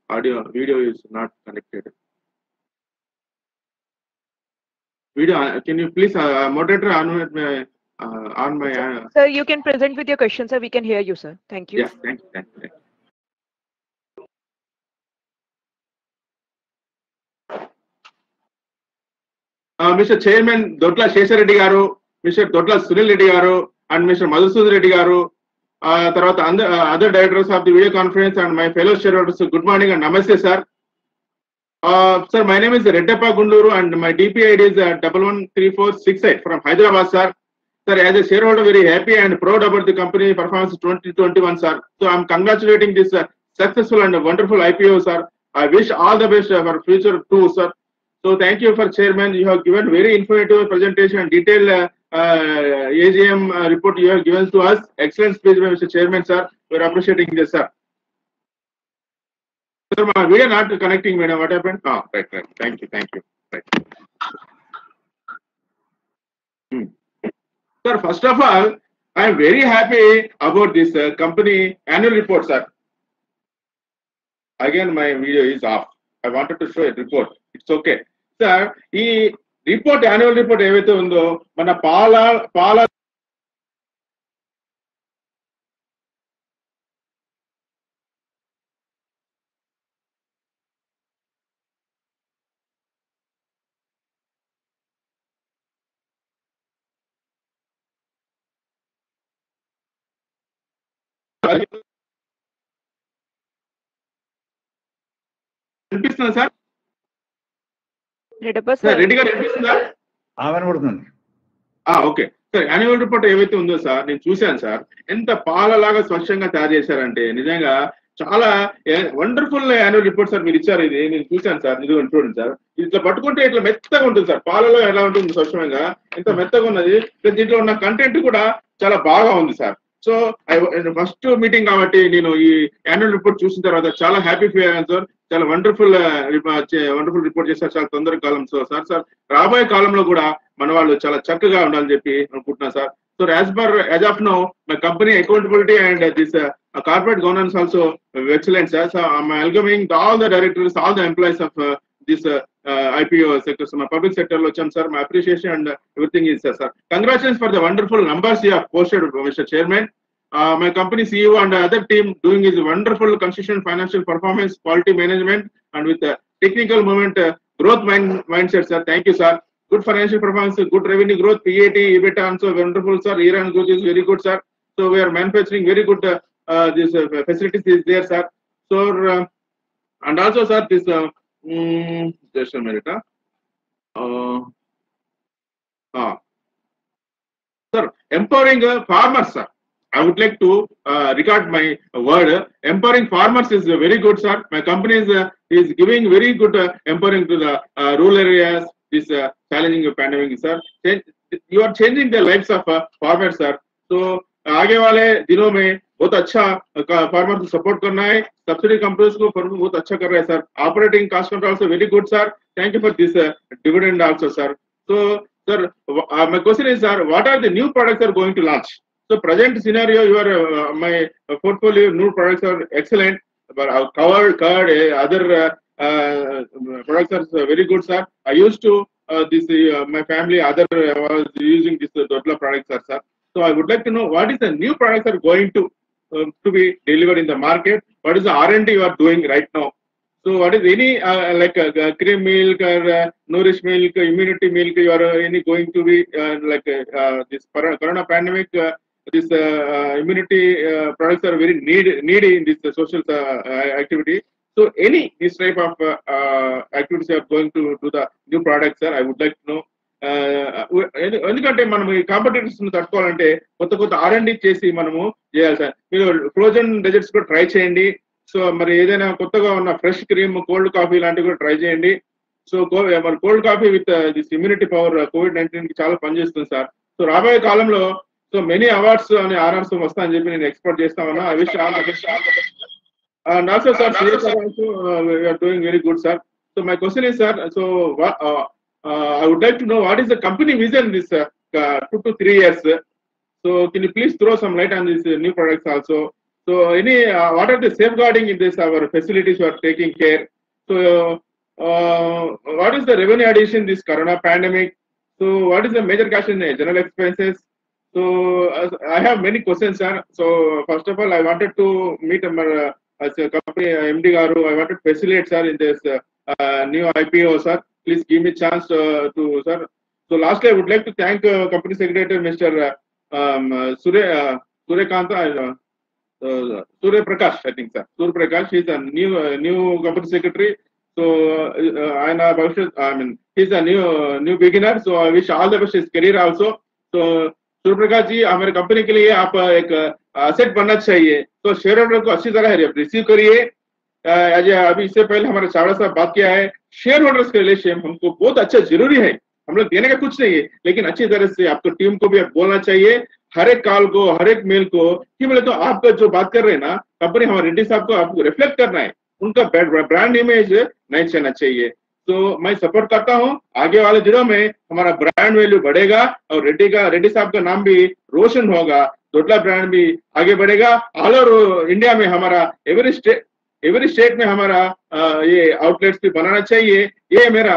video is not connected. Video, can you please, moderator, on my. Sir, you can present with your question, sir. We can hear you, sir. Thank you. Yeah, thank you. Mr. Chairman, Dotla Shesha Reddy garu, Mr. Dotla Sunil Reddy garu, and Mr. Madhusudan Reddy garu, tarvata other directors of the video conference and my fellow shareholders, good morning and namaste, sir. Sir, my name is Reddappa Gunduru and my DP ID is 113468 from Hyderabad, sir. Sir, as a shareholder, very happy and proud about the company performance 2021, sir. So I'm congratulating this successful and wonderful IPO, sir. I wish all the best for future too, sir. So thank you for chairman. You have given very informative presentation and detailed AGM report you have given to us. Excellent speech by Mr. Chairman, sir. We're appreciating this, sir. Sir, my video not connecting, madam. What happened? Oh, right. Thank you. Right. Sir, first of all, I am very happy about this company annual report, sir. Again, my video is off. I wanted to show a report. It's okay. Sir, this report, annual report, everything undo, mana pala వినిపిస్తుందా sir? Sir Reddy గారు వినిపిస్తుందా? వినపడుతుంది. Okay sir, annual report ఏవైతే ఉందో sir నేను చూశాను sir. ఎంత పాలలాగా స్వచ్ఛంగా తయారు చేశారంటే నిజంగా చాలా వండర్ఫుల్ యాన్యువల్ రిపోర్ట్ సార్ మీరు ఇచ్చారు. ఇది నేను చూశాను సార్. ఇది చూడండి సార్, ఇట్లా పట్టుకుంటే ఇట్లా మెత్తగా ఉంటుంది సార్. పాలలో ఎలా ఉంటుంది స్వచ్ఛంగా ఎంత మెత్తగా ఉన్నది. దీంట్లో ఉన్న కంటెంట్ కూడా చాలా బాగా ఉంది సార్. సో ఫస్ట్ మీటింగ్ కాబట్టి నేను ఈ యాన్యువల్ రిపోర్ట్ చూసిన తర్వాత చాలా హ్యాపీ ఫీల్ అయ్యాను సార్. చాలా వండర్ఫుల్ రిపోర్ట్ చేశారు. చాలా తొందర కాలం సార్ రాబోయే కాలంలో కూడా మన వాళ్ళు చాలా చక్కగా ఉండాలని చెప్పి అనుకుంటున్నా sir. So as of now, my company accountability and this corporate governance also excellent, sir. So I'm welcoming all the directors, all the employees of this IPO sector. So my public sector lo cham sir, my appreciation and everything is sir. Congratulations for the wonderful numbers you have posted, Mr. Chairman. My company CEO and other team doing is wonderful consistent financial performance, quality management, and with technical movement, growth mindset, sir. Thank you, sir. Good financial performance, good revenue growth, PAT, EBITDA also wonderful, sir. Year-on growth is very good, sir. So we are manufacturing very good. This facilities is there, sir. So and also, sir, this just a minute, sir, empowering farmers, sir. I would like to record my word. Empowering farmers is very good, sir. My company is giving very good empowering to the rural areas. This challenging pandemic, sir. You are changing the lives of farmers, sir. So आगे वाले दिनों में बहुत अच्छा farmer को support करना है. Subsidy companies को फार्मर बहुत अच्छा कर रहे हैं, sir. Operating cost control also very good, sir. Thank you for this dividend also, sir. So, sir, my question is, sir, what are the new products are going to launch? So present scenario, your my portfolio new products are excellent, but our covered other products are very good, sir. I used to my family other was using this Dodla products, sir. So I would like to know what is the new products are going to be delivered in the market. What is the R&D you are doing right now? So what is any like cream milk or nourish milk, immunity milk you are any going to be this corona pandemic? This immunity products are very needy in this social activity. So any this type of activities you are going to do the new products, sir, I would like to know. ఎందుకంటే మనం ఈ competitors తట్టుకోవాలంటే కొత్త R&D చేసి మనము చేయాలి sir. మీరు frozen desserts కూడా ట్రై చేయండి. సో మరి ఏదైనా కొత్తగా ఉన్న ఫ్రెష్ క్రీమ్, కోల్డ్ కాఫీ లాంటివి కూడా ట్రై చేయండి. సో మరి cold coffee with this immunity power COVID-19 కి చాలా పనిచేస్తుంది సార్. సో రాబోయే కాలంలో సో మెనీ అవార్డ్స్ అని ఆనర్స్ వస్తాయని చెప్పి నేను ఎక్స్పెక్ట్ చేస్తా ఉన్నా. I wish all the best. And also, sir, we are doing very good, sir. So my question is, sir, so I would like to know what is the company vision this 2 to 3 years. So can you please throw some light on these new products also? So what are the safeguarding in this our facilities you are taking care? So what is the revenue addition this corona pandemic? So what is the major cash in general expenses? So I have many questions, sir. So first of all, I wanted to meet as a company MD Garu, I want to facilitate, sir, in this new IPO, sir. Please give me chance to, sir. So lastly, I would like to thank Company Secretary, Mr. Surya Prakash, I think, sir. Surya Prakash, he's a new Company Secretary. So he's a new beginner. So I wish all the best his career also. So Surya Prakash ji, हमारे company के लिए आप एक asset बनना चाहिए, तो share holder को अच्छी तरह रिसीव करिए। अभी इससे पहले हमारे चावड़ा साहब बात किया है, शेयर होल्डर्स के रिलेशन हमको बहुत अच्छा जरूरी है। हम लोग देने का कुछ नहीं है, लेकिन अच्छी तरह से आपको टीम को भी बोलना चाहिए, हर एक कॉल को, हर एक मेल को, कि बोले तो आपका जो बात कर रहे हैं ना कंपनी, हमारे रेड्डी साहब को आपको रिफ्लेक्ट करना है, उनका ब्रांड इमेज नहीं चलना चाहिए। तो मैं सपोर्ट करता हूं, आगे वाले दिनों में हमारा ब्रांड वैल्यू बढ़ेगा और रेड्डी साहब का नाम भी रोशन होगा, दोडला ब्रांड भी आगे बढ़ेगा। ऑल ओवर इंडिया में हमारा एवरी स्टेट में हमारा ये आउटलेट्स भी बनाना चाहिए, ये मेरा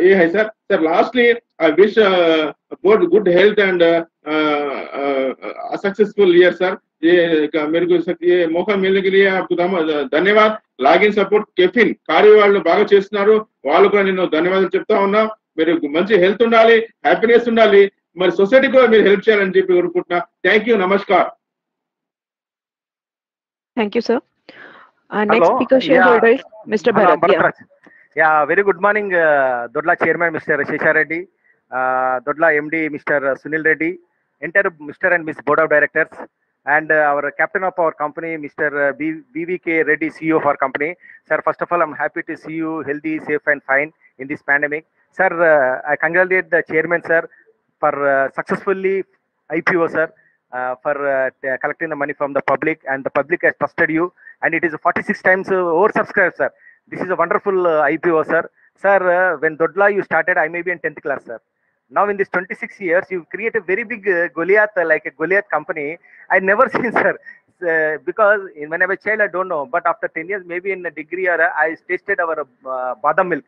ये है sir. Sir lastly I wish both good health and successful year sir. ये मेरे को ये मौका मिलने के लिए आपको धन्यवाद। లాగిన్ సపోర్ట్ కెఫిన్ కార్య వాళ్ళు బాగా చేస్తున్నారు, వాళ్ళు కూడా నేను ధన్యవాదాలు చెప్తా ఉన్నా। మీరు మంచి హెల్త్ ఉండాలి, హ్యాపీనెస్ ఉండాలి, మరి సొసైటీ కూడా మీరు హెల్ప్ చేయాలని చెప్పి కోరుకుంటున్నా। Thank you, namaskar. Thank you, sir. Next speaker shareholder is Mr. Bharat. Yeah, very good morning, Dodla Chairman Mr. Shesha Reddy, Dodla MD Mr. Sunil Reddy, entire Mr. and Ms. Board of Directors, and our captain of our company, Mr. BVK Reddy, CEO of our company. Sir, first of all, I'm happy to see you healthy, safe and fine in this pandemic. Sir, I congratulate the chairman, sir, for successfully IPO, sir, for collecting the money from the public, and the public has trusted you, and it is 46 times oversubscribed, sir. This is a wonderful IPO, sir. Sir, when Dodla you started, I may be in 10th class, sir. Now in this 26 years, you create a very big Goliath, like a Goliath company. I never seen, sir, because when I was a child, I don't know. But after 10 years, maybe in a degree, I tasted our badam milk,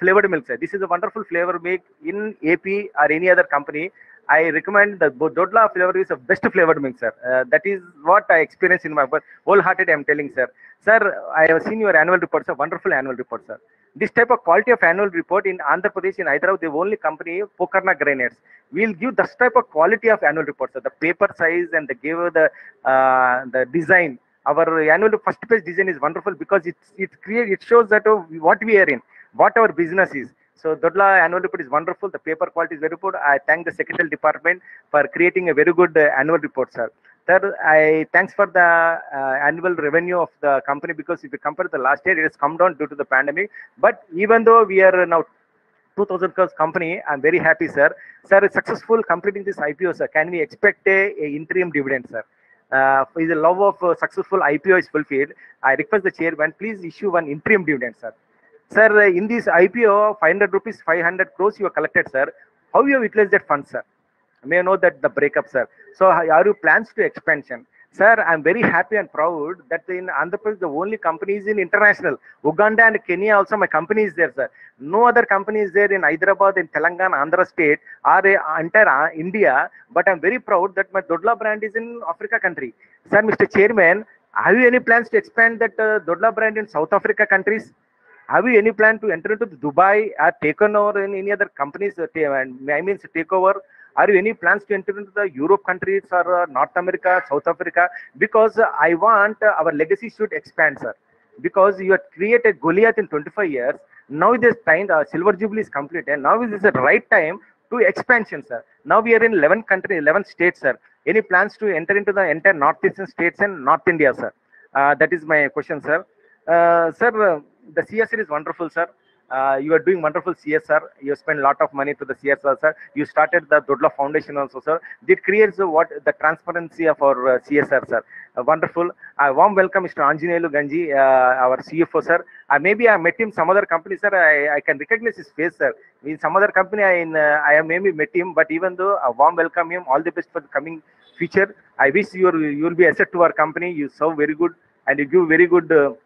flavored milk, sir. This is a wonderful flavor milk in AP or any other company. I recommend the Dodla flavor is the best flavored milk, sir. That is what I experienced in my wholehearted, I am telling, sir. Sir, I have seen your annual report, sir. Wonderful annual report, sir. This type of quality of annual report in Andhra Pradesh, in Hyderabad, the only company, Pokarna Granites, will give this type of quality of annual report, sir. The paper size and the give the design. Our annual first page design is wonderful because it shows that what we are in, what our business is. So Dodla annual report is wonderful. The paper quality is very good. I thank the secretarial department for creating a very good annual report, sir. Sir, I thanks for the annual revenue of the company, because if you compare the last year, it has come down due to the pandemic. But even though we are now 2,000 crores company, I'm very happy, sir. Sir, successful completing this IPO, sir. Can we expect a interim dividend, sir? If the love of successful IPO is fulfilled, I request the chairman, please issue one interim dividend, sir. Sir, in this IPO, 500 rupees, 500 crores you have collected, sir. How you have utilized that fund, sir? May I know that the breakup, sir? So are you plans to expansion? Sir, I'm very happy and proud that in Andhra Pradesh, the only company is in international. Uganda and Kenya also, my company is there, sir. No other company is there in Hyderabad, in Telangana, Andhra state, or entire India. But I'm very proud that my Dodla brand is in Africa country. Sir, Mr. Chairman, have you any plans to expand that Dodla brand in South Africa countries? Have you any plan to enter into Dubai or take over in any other companies? I mean, take over. Are you any plans to enter into the Europe countries or North America, South Africa? Because I want our legacy should expand, sir. Because you have created Goliath in 25 years. Now it is time, the Silver Jubilee is completed. Now is the right time to expansion, sir. Now we are in 11 countries, 11 states, sir. Any plans to enter into the entire northeastern states and North India, sir? That is my question, sir. Sir, the CSR is wonderful, sir. You are doing wonderful CSR. You spend a lot of money to the CSR, sir. You started the Dodla Foundation also, sir. It creates what the transparency of our CSR, sir. Wonderful. I warm welcome Mr. Anjaneyulu Ganji, our CFO, sir. Maybe I met him some other company, sir. I can recognize his face, sir. In some other company, I have maybe met him, but even though I warm welcome him, all the best for the coming future. I wish you will be asset to our company. You serve very good and you give very good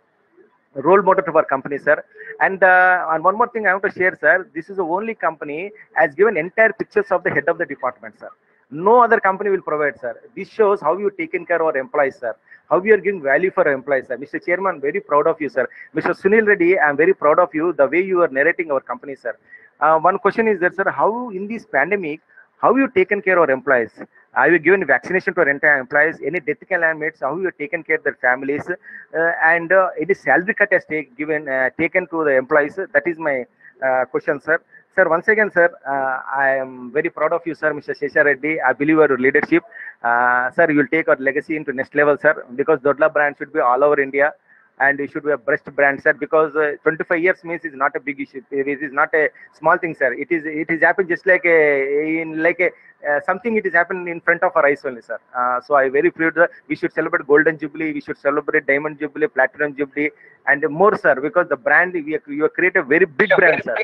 role model to our company, sir. And one more thing I want to share, sir. This is the only company has given entire pictures of the head of the department, sir. No other company will provide, sir. This shows how you taken care of our employees, sir. How we are giving value for our employees, sir. Mr. Chairman, very proud of you, sir. Mr. Sunil Reddy, I am very proud of you, the way you are narrating our company, sir. One question is that, sir, how in this pandemic, how you taken care of our employees? Have you given vaccination to our entire employees? Any death calamities? How you taken care of their families? And any salary cut has taken to the employees? That is my question, sir. Sir, once again, sir, I am very proud of you, sir, Mr. Shesha Reddy. I believe your leadership. Sir, you will take our legacy into next level, sir, because Dodla brand should be all over India. And it should be a best brand, sir, because 25 years means is not a big issue. It is not a small thing, sir. It is happened just like something. It is happened in front of our eyes only, sir. So I very proud that we should celebrate Golden Jubilee, we should celebrate Diamond Jubilee, Platinum Jubilee, and more, sir, because the brand you have created a very big brand, sir,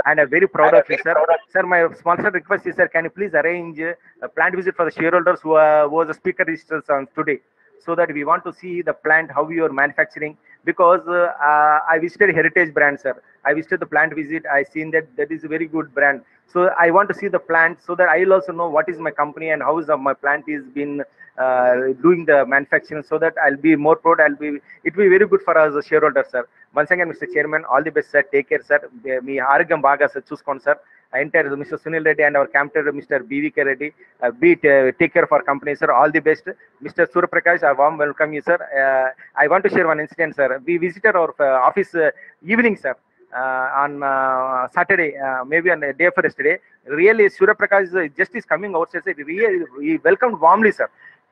and I'm very proud of you, sir. Sir, my sponsor request is, sir, can you please arrange a plant visit for the shareholders who was a speaker on today, so that we want to see the plant, how you are manufacturing, because I visited Heritage brand, sir. I visited the plant visit. I seen that is a very good brand. So I want to see the plant so that I will also know what is my company and how is my plant is been doing the manufacturing, so that I'll be more proud. It will be very good for us as shareholders, sir. Once again, Mr. Chairman, all the best, sir. Take care, sir. Me Aragam Baga, sir. Chuskondi, sir. Entire Mr. Sunil Reddy and our captain, Mr. BVK Reddy, take care of our company, sir. All the best. Mr. Surya Prakash, I warm welcome you, sir. I want to share one incident, sir. We visited our office evening, sir, on Saturday, maybe on the day after yesterday. Really, Surya Prakash just is coming outside. He welcomed warmly, sir.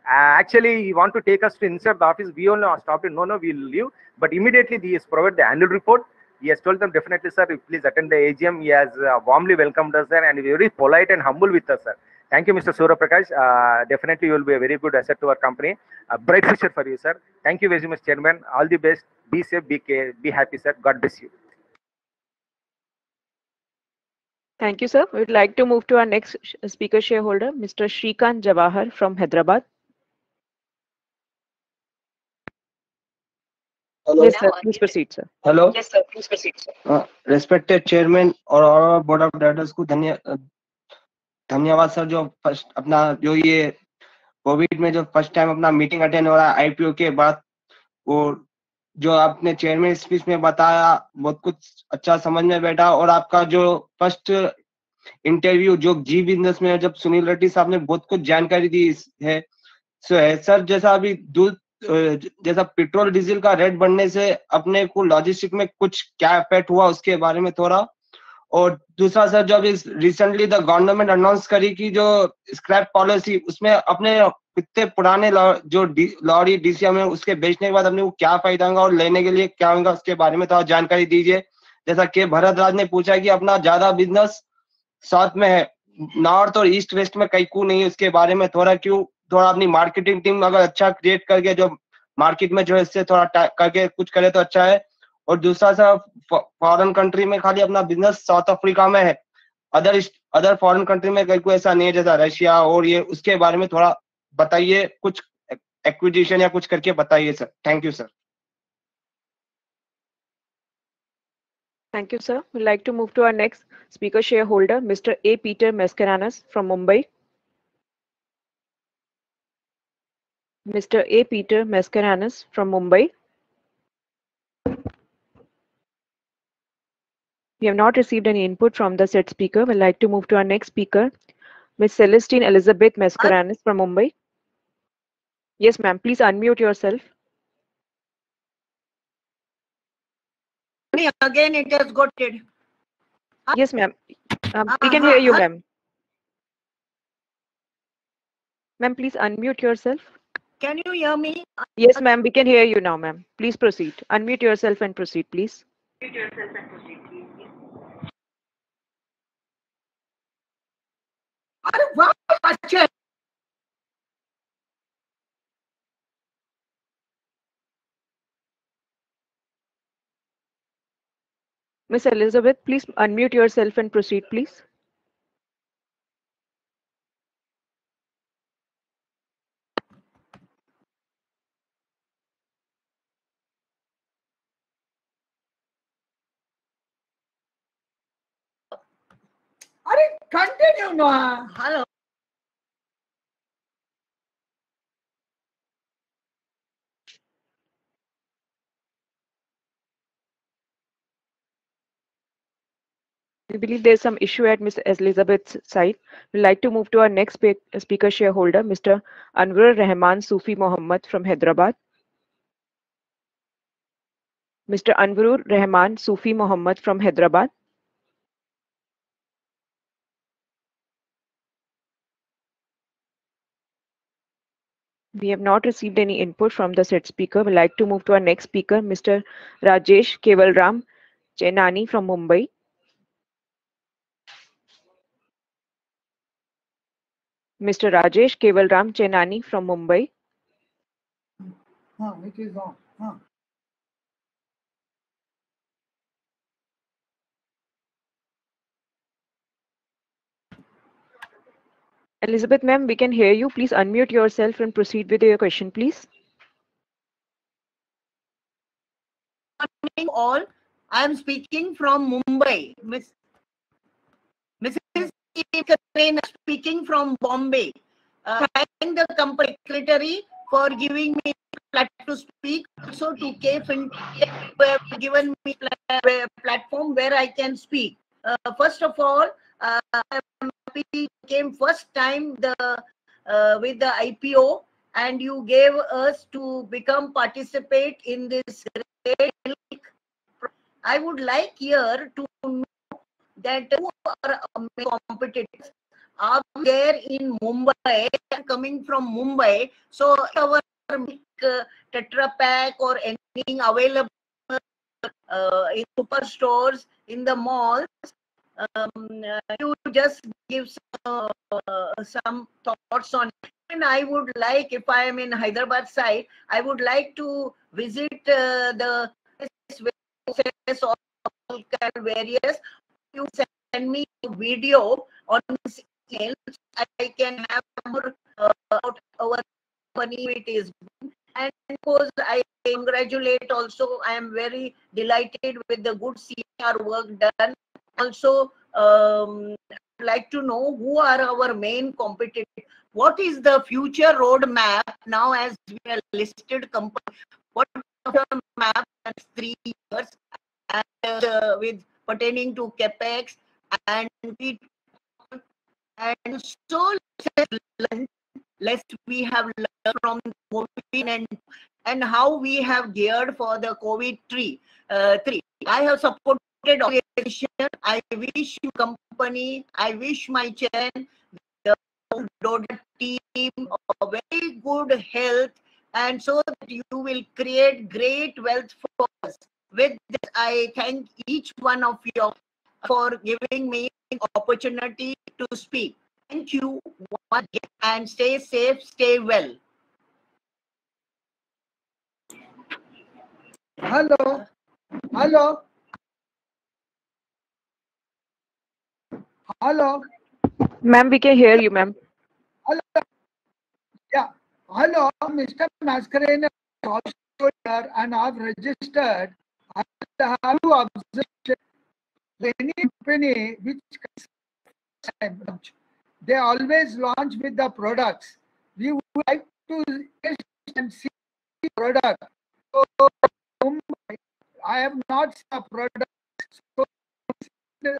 Actually, he want to take us to inside the office. We only stopped it. No, we'll leave. But immediately, he has provided the annual report. He has told them, definitely, sir, please attend the AGM. He has warmly welcomed us, sir, and very polite and humble with us, sir. Thank you, Mr. Surya Prakash. Definitely, you will be a very good asset to our company. A bright future for you, sir. Thank you very much, Chairman. All the best. Be safe, be happy, sir. God bless you. Thank you, sir. We would like to move to our next speaker shareholder, Mr. Shrikant Jawahar from Hyderabad. Hello. Yes, sir. Please proceed, sir. Hello. Yes, sir. Please proceed, sir. Respected chairman और board of directors को धन्यवाद sir, जो first अपना जो ये Covid में जो first time अपना मीटिंग अटेंड हो रहा है आईपीओ के बाद, वो जो आपने चेयरमैन स्पीच में बताया बहुत कुछ अच्छा समझ में बैठा। और आपका जो फर्स्ट इंटरव्यू जो जी बिजनेस में जब सुनील रेड्डी साहब ने बहुत कुछ जानकारी दी है सर, जैसा अभी दूध जैसा पेट्रोल डीजल का रेट बढ़ने से अपने को लॉजिस्टिक में कुछ क्या इफेक्ट हुआ उसके बारे में थोड़ा। और दूसरा सर, जो अभी रिसेंटली द गवर्नमेंट अनाउंस करी कि जो स्क्रैप पॉलिसी, उसमें अपने कितने पुराने जो लॉरी डीसीएम है उसके बेचने के बाद अपने को क्या फायदा होगा और लेने के लिए क्या होगा, उसके बारे में थोड़ा जानकारी दीजिए। जैसा कि भरत राज ने पूछा कि अपना ज्यादा बिजनेस साउथ में है, नॉर्थ और ईस्ट वेस्ट में कहीं को नहीं है, उसके बारे में थोड़ा अपनी मार्केटिंग टीम अगर अच्छा क्रिएट करके जो मार्केट में जो है इससे थोड़ा करके कुछ करे तो अच्छा है। और दूसरा सर, फॉरेन कंट्री में खाली अपना बिजनेस साउथ अफ्रीका में है, अदर फॉरेन कंट्री में कहीं को ऐसा नहीं है जैसा रशिया और ये, उसके बारे में थोड़ा बताइए, कुछ एक्विजिशन या कुछ करके बताइए sir. Thank you sir. Thank you, sir. We'd like to move to our next speaker shareholder, Mr. A. Peter Mascarenhas from Mumbai. Mr. A. Peter Mascarenhas from Mumbai. We have not received any input from the said speaker. We'd like to move to our next speaker, Ms. Celestine Elizabeth Mascarenhas from Mumbai. Yes, ma'am. Please unmute yourself. Again, it has got it. Yes, ma'am. We can hear you, ma'am. Ma'am, please unmute yourself. Can you hear me? Yes, ma'am. We can hear you now, ma'am. Please proceed. Unmute yourself and proceed, please. Unmute yourself and proceed, please. अरे वाह, अच्छा। Miss Elizabeth, please unmute yourself and proceed, please. अरे continue ना। Hello. We believe there's some issue at Ms. Elizabeth's side. We'd like to move to our next speaker shareholder, Mr. Anwar Rahman Sufi Mohammed from Hyderabad. Mr. Anwar Rahman Sufi Mohammed from Hyderabad. We have not received any input from the said speaker. We'd like to move to our next speaker, Mr. Rajesh Kevalram Chenani from Mumbai. Mr. Rajesh Kevalram Chenani from Mumbai. It is on. Elizabeth, ma'am, we can hear you. Please unmute yourself and proceed with your question, please. Good morning, all. I am speaking from Mumbai. Mrs. Karina speaking from Bombay. Thank the company secretary for giving me platform to speak. Also to KFin who have given me a platform where I can speak. First of all, I am happy came first time with the IPO, and you gave us to become participate in this great. I would like here to know that who are competitors are there in Mumbai, coming from Mumbai. So our Tetra Pak or anything available in superstores, in the malls. You just give some thoughts on it. And I would like, if I am in Hyderabad side, I would like to visit the various. You send me a video on this email. I can have more about our company. It is good. And of course, I congratulate also. I am very delighted with the good CR work done. Also, I'd like to know who are our main competitors. What is the future roadmap now as we are listed company? What is the map next 3 years and with pertaining to capex and so less we have learned from COVID and how we have geared for the COVID 3. I have supported organization. I wish you company. I wish my chairman, the Doda team, a very good health, and so that you will create great wealth for us. With this, I thank each one of you for giving me an opportunity to speak. Thank you once again, and stay safe, stay well. Hello. Hello. Hello. Ma'am, we can hear you, ma'am. Hello. Yeah. Hello, Mr. Mascarenhas also here, and I've registered. I have to observe any company which they always launch with the products. We would like to test and see the product. So I have not seen a product. So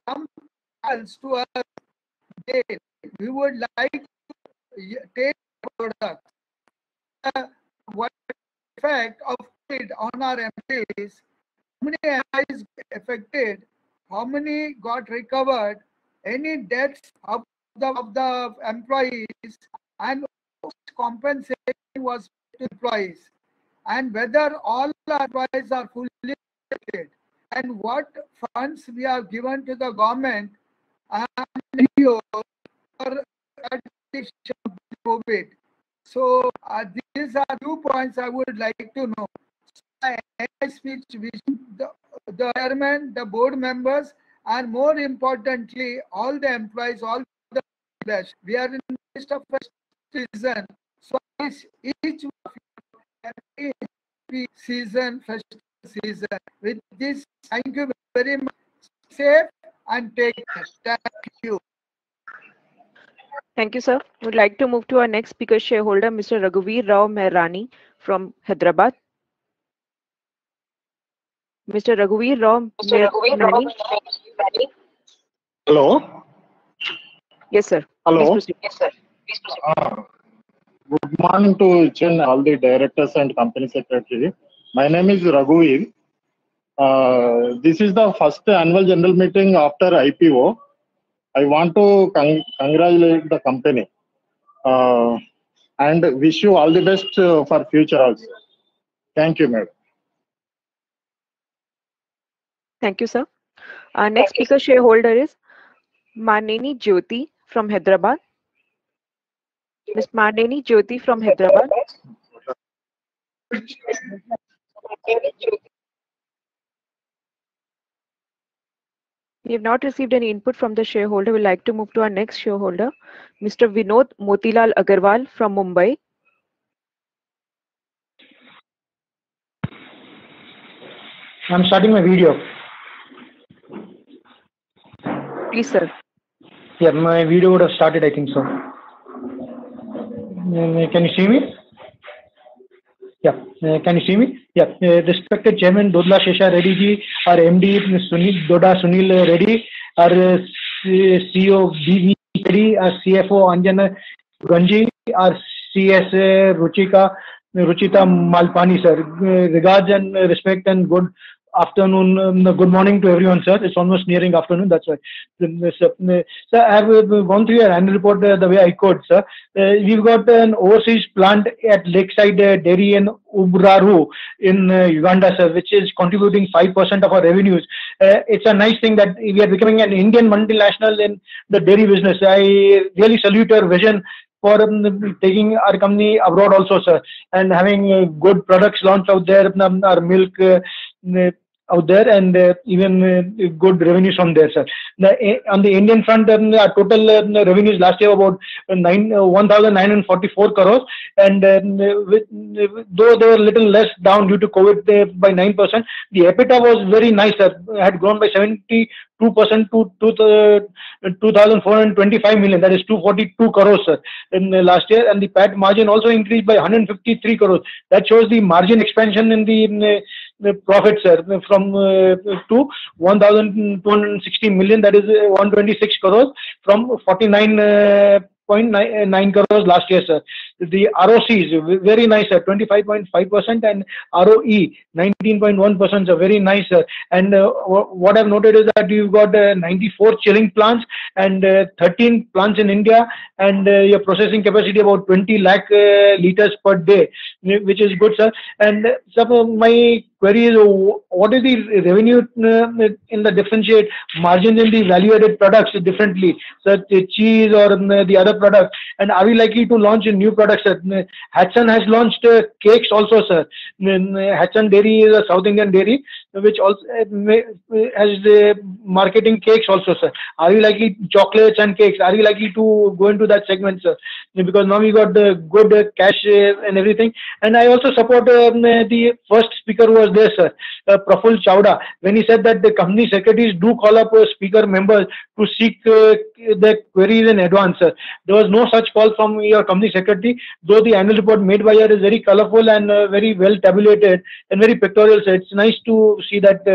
some else to us, we would like to take the product. What effect of it on our employees? How many employees affected? How many got recovered? Any deaths of the employees, and compensation was to employees, and whether all employees are fully paid, and what funds we have given to the government and for COVID. So these are 2 points I would like to know. I speech the chairman, the board members, and more importantly, all the employees, all the players. We are in the midst of a season, so each season, festive season. With this, thank you very much. Safe and take care. Thank you. Thank you, sir. Would like to move to our next speaker shareholder, Mr. Raghuveer Rao Mehrani from Hyderabad. Mr. Raghuveer Rao Mehrani. Hello. Yes, sir. Hello. Please proceed. Yes, sir. Good morning to all the directors and company secretary. My name is Raghuveer. This is the first annual general meeting after IPO. I want to congratulate the company and wish you all the best for future also. Thank you, madam. Thank you, sir. Our next speaker shareholder is Maneni Jyoti from Hyderabad. Ms. Maneni Jyoti from Hyderabad. We have not received any input from the shareholder. We would like to move to our next shareholder, Mr. Vinod Motilal Agarwal from Mumbai. I'm starting my video. Please, sir. Yeah, my video would have started, I think so. Can you see me? Yeah, can you see me? Yeah, respected Chairman Dodla Shesha Reddy ji, our MD Sunil Reddy, our CEO BV Reddy, our CFO Anjana Ganji, our CS Ruchita Malpani, sir. Regards and respect and good afternoon, good morning to everyone, sir. It's almost nearing afternoon, that's why. Sir, I have gone through your annual report the way I could, sir. We've got an overseas plant at Lakeside Dairy in Ubraru in Uganda, sir, which is contributing 5% of our revenues. It's a nice thing that we are becoming an Indian multinational in the dairy business. I really salute your vision for taking our company abroad also, sir, and having good products launched out there, our milk out there, and even good revenues from there, sir. On the Indian front, our total revenues last year about 1,944 crores, and though they were a little less down due to COVID by 9%, the EBITDA was very nice, sir. Had grown by 72% to 2,425 million, that is 242 crores, sir, in last year, and the PAT margin also increased by 153 crores. That shows the margin expansion in the profits, sir, from to 1,260 million, that is 126 crores from 49.9 crores last year, sir. The ROC is very nice, sir, 25.5%, and ROE 19.1%, sir, very nice, sir. And what I've noted is that you've got 94 chilling plants and 13 plants in India, and your processing capacity about 20 lakh liters per day, which is good, sir. And sir, my query is, what is the revenue in the differentiate margins in the value-added products differently, sir, the cheese or the other products? And are we likely to launch a new product, sir? Hatsun has launched cakes also, sir. Hatsun Dairy is a South Indian dairy. which also has marketing cakes also, sir? Are you likely chocolates and cakes? Are you likely to go into that segment, sir? Because now we got the good cash and everything. And I also support the first speaker who was there, sir, Praful Chawda, when he said that the company secretaries do call up speaker members to seek the queries in advance, sir. There was no such call from your company secretary, though the annual report made by her is very colorful and very well tabulated and very pictorial. So it's nice to see that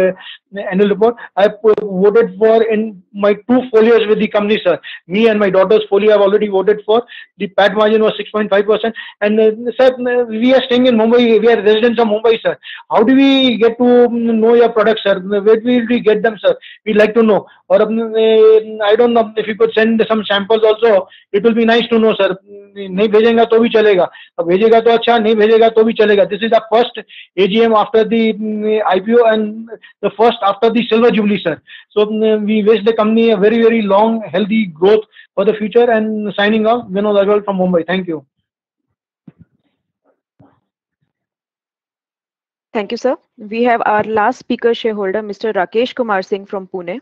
annual report. I voted for in my 2 folios with the company, sir. Me and my daughter's folio I've already voted for. The PAT margin was 6.5%. And sir, we are staying in Mumbai. We are residents of Mumbai, sir. How do we get to know your products, sir? Where will we get them, sir? We'd like to know. Or I don't know if you could send some samples also. It will be nice to know, sir. नहीं भेजेगा तो भी चलेगा, अब भेजेगा तो अच्छा, नहीं भेजेगा तो भी चलेगा. This is the first AGM after the IPO and the first after the silver jubilee, sir. So we wish the company a very, very long, healthy growth for the future. And signing off, Vinod Agarwal from Mumbai. Thank you. Thank you, sir. We have our last speaker shareholder, Mr. Rakesh Kumar Singh from Pune.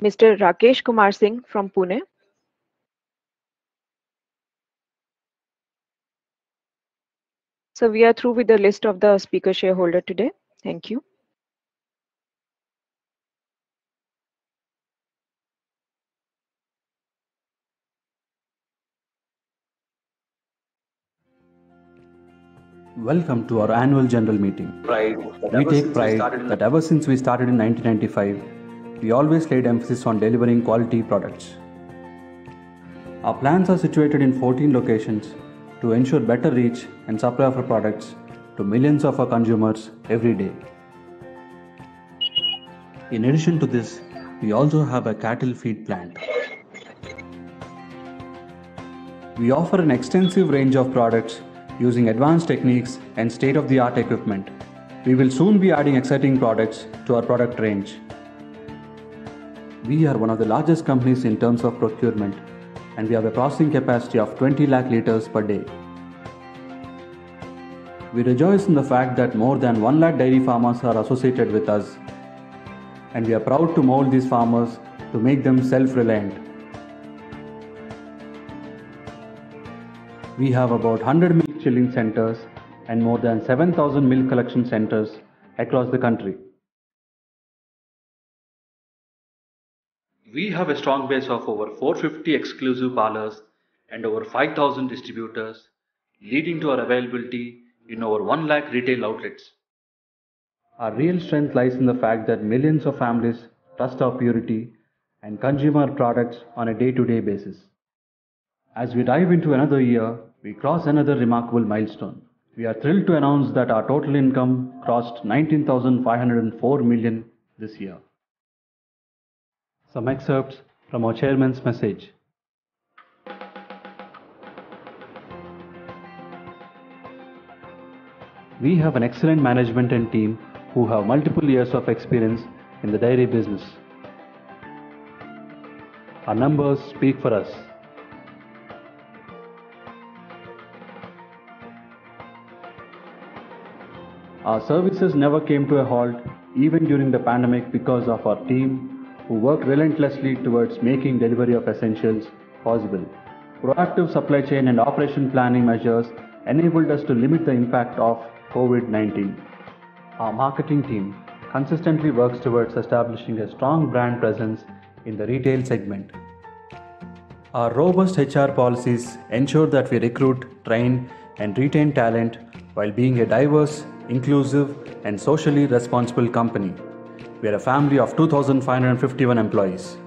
Mr. Rakesh Kumar Singh from Pune. So we are through with the list of the speaker shareholder today. Thank you. Welcome to our annual general meeting. We take pride that ever since we started in 1995, we always laid emphasis on delivering quality products. Our plants are situated in 14 locations to ensure better reach and supply of our products to millions of our consumers every day. In addition to this, we also have a cattle feed plant. We offer an extensive range of products using advanced techniques and state-of-the-art equipment. We will soon be adding exciting products to our product range. We are one of the largest companies in terms of procurement, and we have a processing capacity of 20 lakh liters per day. We rejoice in the fact that more than 1 lakh dairy farmers are associated with us, and we are proud to mold these farmers to make them self-reliant. We have about 100 milk chilling centers and more than 7,000 milk collection centers across the country. We have a strong base of over 450 exclusive parlors and over 5,000 distributors, leading to our availability in over 1 lakh retail outlets. Our real strength lies in the fact that millions of families trust our purity and consume our products on a day-to-day basis. As we dive into another year, we cross another remarkable milestone. We are thrilled to announce that our total income crossed 19,504 million this year. Some excerpts from our chairman's message. We have an excellent management and team who have multiple years of experience in the dairy business. Our numbers speak for us. Our services never came to a halt even during the pandemic because of our team who worked relentlessly towards making delivery of essentials possible. Proactive supply chain and operation planning measures enabled us to limit the impact of COVID-19. Our marketing team consistently works towards establishing a strong brand presence in the retail segment. Our robust HR policies ensure that we recruit, train, and retain talent while being a diverse, inclusive, and socially responsible company. We are a family of 2,551 employees.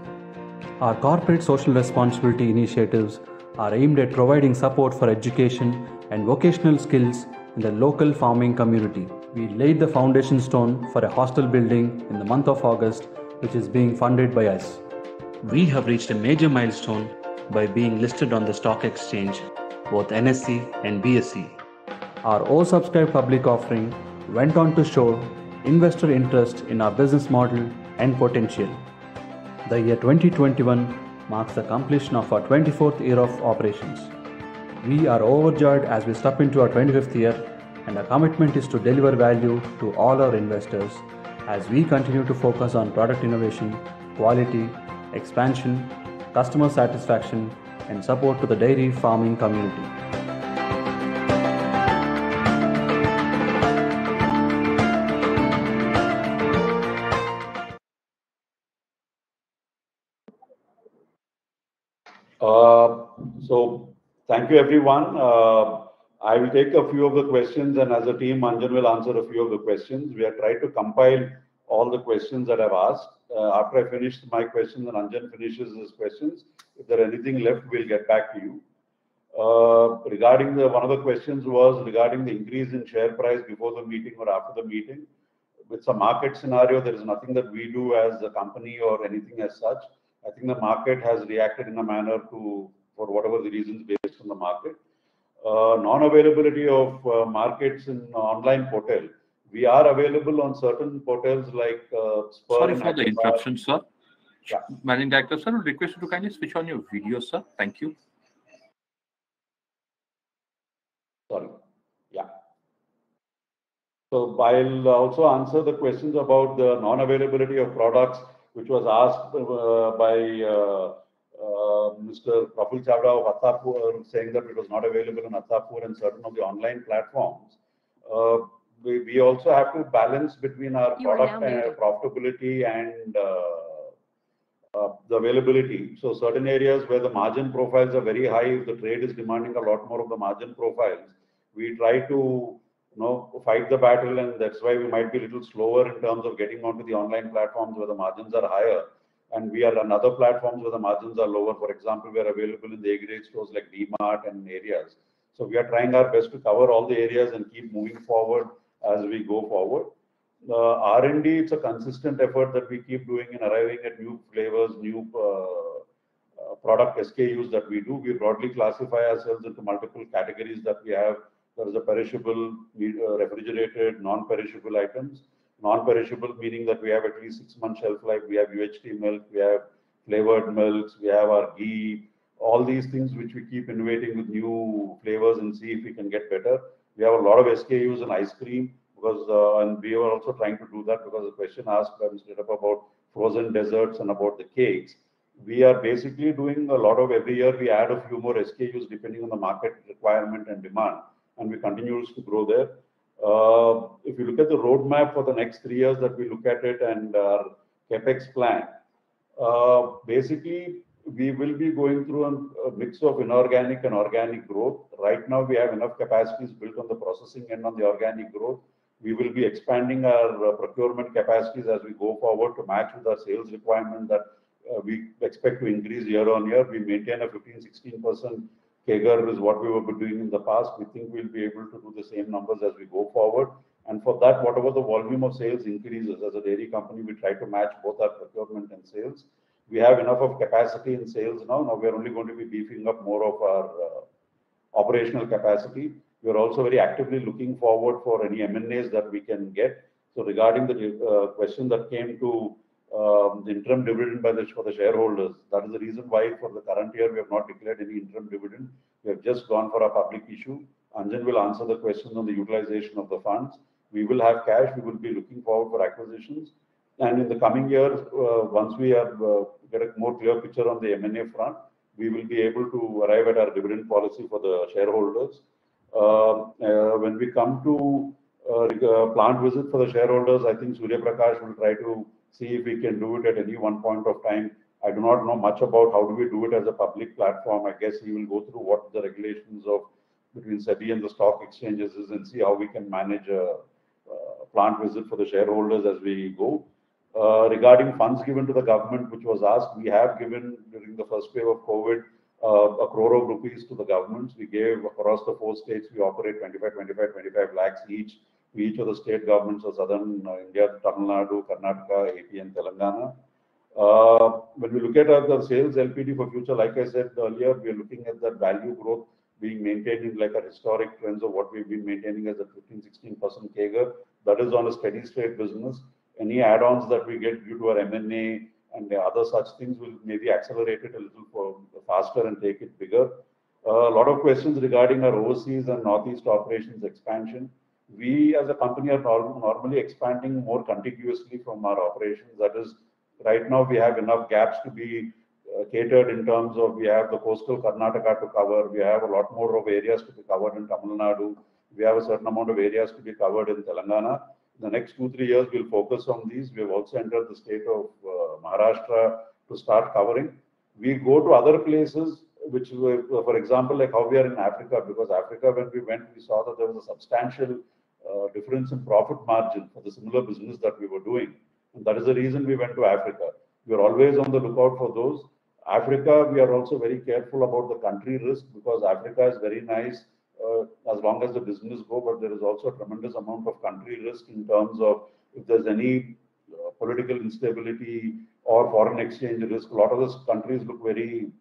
Our corporate social responsibility initiatives are aimed at providing support for education and vocational skills in the local farming community. We laid the foundation stone for a hostel building in the month of August, which is being funded by us. We have reached a major milestone by being listed on the stock exchange, both NSE and BSE. Our oversubscribed public offering went on to show investor interest in our business model and potential. The year 2021 marks the completion of our 24th year of operations. We are overjoyed as we step into our 25th year and our commitment is to deliver value to all our investors as we continue to focus on product innovation, quality, expansion, customer satisfaction, and support to the dairy farming community. So thank you, everyone. I will take a few of the questions, and as a team, Anjan will answer a few of the questions. We have tried to compile all the questions that I've asked. After I finish my questions and Anjan finishes his questions, if there are anything left, we'll get back to you. Regarding one of the questions was regarding the increase in share price before the meeting or after the meeting. With some market scenario, there is nothing that we do as a company or anything as such. I think the market has reacted in a manner for whatever the reasons based on the market. Non-availability of markets in online portal. We are available on certain portals like Spur. Sorry for the interruption, sir. Yeah. Managing Director, sir, I would request you to kindly switch on your video, sir. Thank you. Sorry. Yeah. So I'll also answer the questions about the non-availability of products, which was asked by Mr. Praful Chavda of Attapur, saying that it was not available on Attapur and certain of the online platforms. We also have to balance between our product and profitability and the availability. So certain areas where the margin profiles are very high, if the trade is demanding a lot more of the margin profiles, we try to fight the battle, and that's why we might be a little slower in terms of getting onto the online platforms where the margins are higher. And we are on other platforms where the margins are lower. For example, we are available in the A-grade stores like DMart and areas. So we are trying our best to cover all the areas and keep moving forward as we go forward. R&D, it's a consistent effort that we keep doing in arriving at new flavors, new product SKUs that we do. We broadly classify ourselves into multiple categories that we have. There is a perishable, refrigerated, non-perishable items. Non-perishable meaning that we have at least 6 months shelf life. We have UHT milk, we have flavored milks, we have our ghee, all these things which we keep innovating with new flavors and see if we can get better. We have a lot of SKUs in ice cream because, and we were also trying to do that because the question asked by Mr. Redappa about frozen desserts and about the cakes. We are basically doing a lot of, every year we add a few more SKUs depending on the market requirement and demand, and we continue to grow there. If you look at the roadmap for the next 3 years that we look at it and our CapEx plan, basically we will be going through a mix of inorganic and organic growth. Right now we have enough capacities built on the processing and on the organic growth. We will be expanding our procurement capacities as we go forward to match with our sales requirement that we expect to increase year on year. We maintain a 15-16% CAGR is what we were doing in the past. We think we'll be able to do the same numbers as we go forward. And for that, whatever the volume of sales increases, as a dairy company, we try to match both our procurement and sales. We have enough of capacity in sales now. Now we're only going to be beefing up more of our operational capacity. We're also very actively looking forward for any M&As that we can get. So regarding the question that came to the interim dividend for the shareholders, that is the reason why for the current year we have not declared any interim dividend. We have just gone for a public issue. Anjan will answer the question on the utilization of the funds. We will have cash. We will be looking forward for acquisitions. And in the coming years, once we have get a more clear picture on the M&A front, we will be able to arrive at our dividend policy for the shareholders. When we come to plant visit for the shareholders, I think Surya Prakash will try to see if we can do it at any one point of time. I do not know much about how do we do it as a public platform. I guess he will go through what the regulations of between SEBI and the stock exchanges is and see how we can manage a plant visit for the shareholders as we go. Regarding funds given to the government, which was asked, we have given during the first wave of COVID 1 crore of rupees to the governments. We gave across the 4 states we operate 25 lakhs each to each of the state governments of southern India, Tamil Nadu, Karnataka, AP and Telangana. When we look at the sales LPD for future, like I said earlier, we are looking at that value growth being maintained in like a historic trends of what we've been maintaining as a 15-16% CAGR. That is on a steady state business. Any add-ons that we get due to our M&A and the other such things will maybe accelerate it a little faster and take it bigger. A lot of questions regarding our overseas and northeast operations expansion. We as a company are normally expanding more contiguously from our operations. That is, right now we have enough gaps to be catered in terms of we have the coastal Karnataka to cover, we have a lot more of areas to be covered in Tamil Nadu, we have a certain amount of areas to be covered in Telangana. In the next 2-3 years, we'll focus on these. We have also entered the state of Maharashtra to start covering. We go to other places, which, for example, like how we are in Africa, because Africa, when we went, we saw that there was a substantial difference in profit margin for the similar business that we were doing. And that is the reason we went to Africa. We are always on the lookout for those. Africa, we are also very careful about the country risk, because Africa is very nice as long as the business go, but there is also a tremendous amount of country risk in terms of if there's any political instability or foreign exchange risk. A lot of those countries look very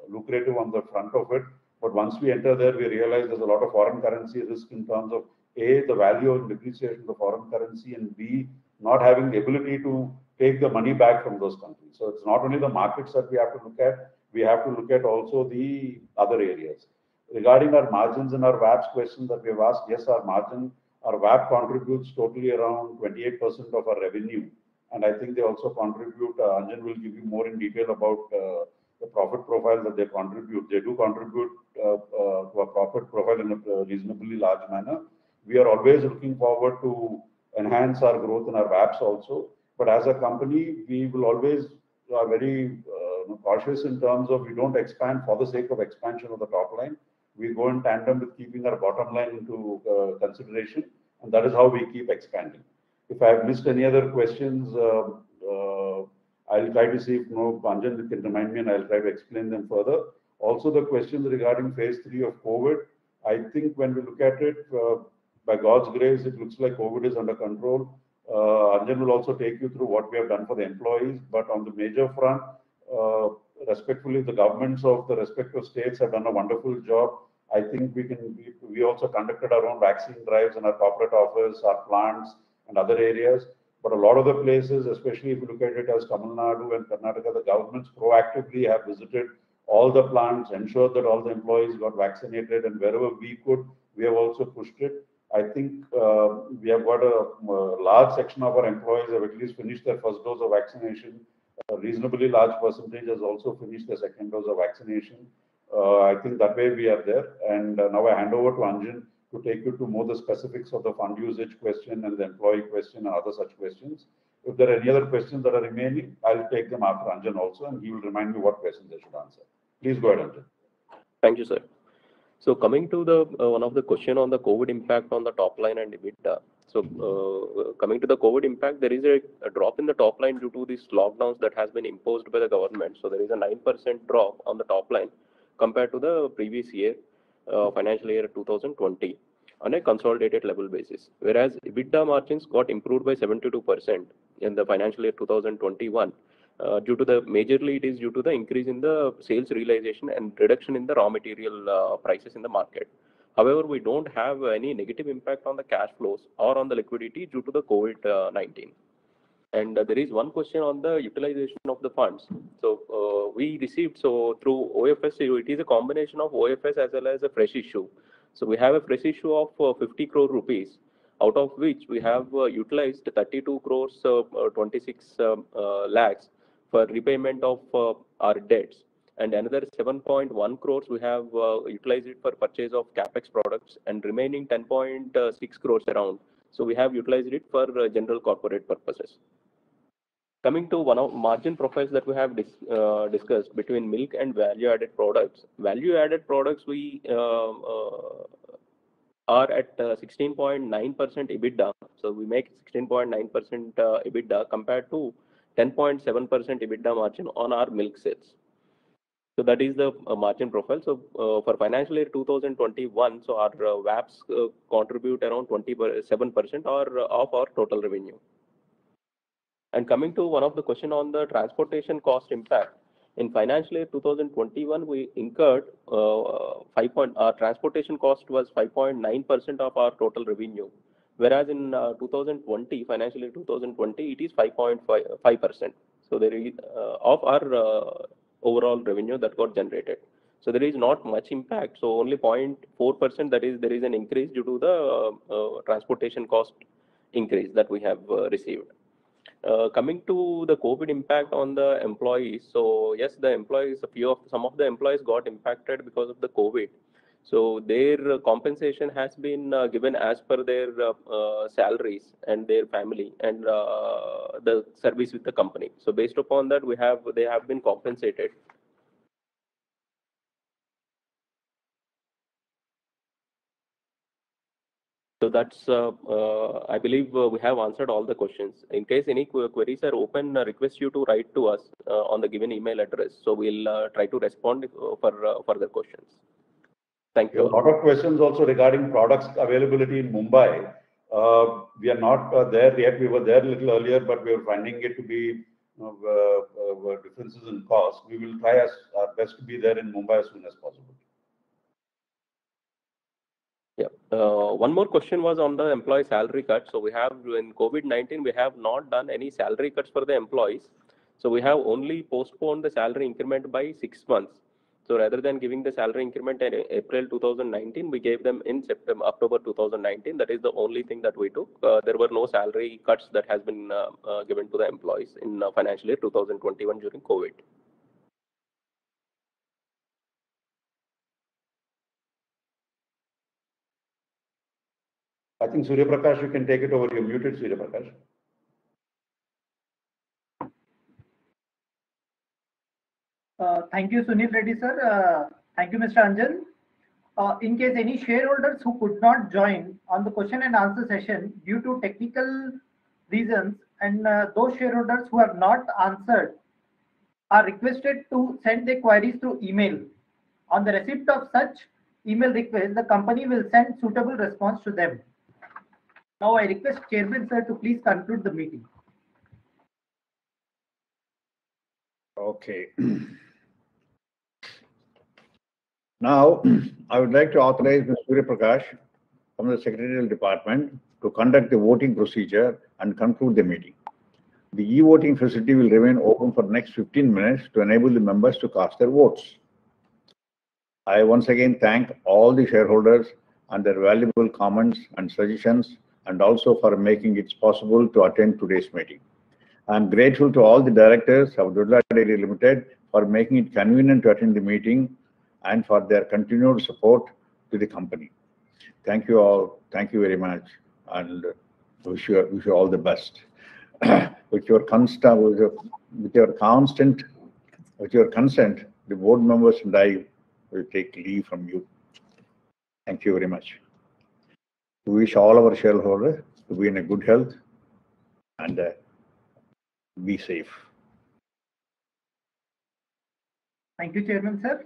lucrative on the front of it, but once we enter there, we realize there's a lot of foreign currency risk in terms of A, the value and depreciation of the foreign currency, and B, not having the ability to take the money back from those countries. So it's not only the markets that we have to look at, we have to look at also the other areas. Regarding our margins and our VAPs question that we have asked, yes, our VAP contributes totally around 28% of our revenue. And I think they also contribute, Anjan will give you more in detail about the profit profile that they contribute. They do contribute to a profit profile in a reasonably large manner. We are always looking forward to enhance our growth in our VAPs also. But as a company, we will always are very cautious in terms of we don't expand for the sake of expansion of the top line. We go in tandem with keeping our bottom line into consideration, and that is how we keep expanding. If I have missed any other questions, I'll try to see if Anjan can remind me, and I'll try to explain them further. Also, the questions regarding phase 3 of COVID, I think when we look at it, by God's grace, it looks like COVID is under control. Anjan will also take you through what we have done for the employees, but on the major front, respectfully, the governments of the respective states have done a wonderful job. I think we also conducted our own vaccine drives in our corporate office, our plants, and other areas. But a lot of the places, especially if you look at it as Tamil Nadu and Karnataka, the governments proactively have visited all the plants, ensured that all the employees got vaccinated, and wherever we could, we have also pushed it. I think we have got a large section of our employees have at least finished their first dose of vaccination. A reasonably large percentage has also finished their second dose of vaccination. I think that way we are there. And now I hand over to Anjan to take you to more the specifics of the fund usage question and the employee question and other such questions. If there are any other questions that are remaining, I'll take them after Anjan also, and he will remind me what questions I should answer. Please go ahead, Anjan. Thank you, sir. So coming to the one of the question on the COVID impact on the top line and EBITDA. So coming to the COVID impact, there is a drop in the top line due to these lockdowns that has been imposed by the government. So there is a 9% drop on the top line compared to the previous year, financial year 2020, on a consolidated level basis. Whereas EBITDA margins got improved by 72% in the financial year 2021. Due to the majorly it is due to the increase in the sales realization and reduction in the raw material prices in the market. However, we don't have any negative impact on the cash flows or on the liquidity due to the COVID-19. And there is one question on the utilization of the funds. So we received, so through OFS, it is a combination of OFS as well as a fresh issue. So we have a fresh issue of 50 crore rupees, out of which we have utilized 32 crores 26 lakhs for repayment of our debts, and another 7.1 crores we have utilized it for purchase of capex products, and remaining 10.6 crores around. So we have utilized it for general corporate purposes. Coming to one of margin profiles that we have discussed between milk and value-added products. Value-added products we are at 16.9% EBITDA. So we make 16.9% EBITDA compared to 10.7% EBITDA margin on our milk sales. So that is the margin profile. So for financial year 2021, so our VAPs contribute around 27% or of our total revenue. And coming to one of the question on the transportation cost impact. In financial year 2021, we incurred our transportation cost was 5.9% of our total revenue. Whereas in 2020, financial year 2020, it is 5.5%. So there is of our overall revenue that got generated. So there is not much impact. So only 0.4%, that is, there is an increase due to the transportation cost increase that we have received. Coming to the COVID impact on the employees, so yes, the employees, some of the employees got impacted because of the COVID. So their compensation has been given as per their salaries and their family and the service with the company. So based upon that, they have been compensated. So that's, I believe we have answered all the questions. In case any queries are open, request you to write to us on the given email address. So we'll try to respond for further questions. Thank you. A lot of questions also regarding products availability in Mumbai. We are not there yet. We were there a little earlier, but we were finding it to be differences in cost. We will try our best to be there in Mumbai as soon as possible. Yeah. One more question was on the employee salary cut. So we have, in COVID-19, we have not done any salary cuts for the employees. So we have only postponed the salary increment by 6 months. So rather than giving the salary increment in April 2019, we gave them in October 2019. That is the only thing that we took. There were no salary cuts that has been given to the employees in financial year 2021 during COVID. I think Surya Prakash, you can take it over. You're muted, Surya Prakash. Thank you, Sunil Reddy, sir. Thank you, Mr. Anjan. In case any shareholders who could not join on the question and answer session due to technical reasons, and those shareholders who have not answered are requested to send their queries through email. On the receipt of such email request, the company will send suitable response to them. Now I request Chairman, sir, to please conclude the meeting. Okay. Now, I would like to authorize Mr. Surya Prakash from the Secretarial Department to conduct the voting procedure and conclude the meeting. The e-voting facility will remain open for the next 15 minutes to enable the members to cast their votes. I once again thank all the shareholders and their valuable comments and suggestions, and also for making it possible to attend today's meeting. I am grateful to all the directors of Dodla Dairy Limited for making it convenient to attend the meeting and for their continued support to the company. Thank you all. Thank you very much, and wish you all the best. With your consent, the board members and I will take leave from you. Thank you very much. We wish all our shareholders to be in a good health and be safe. Thank you, Chairman, sir.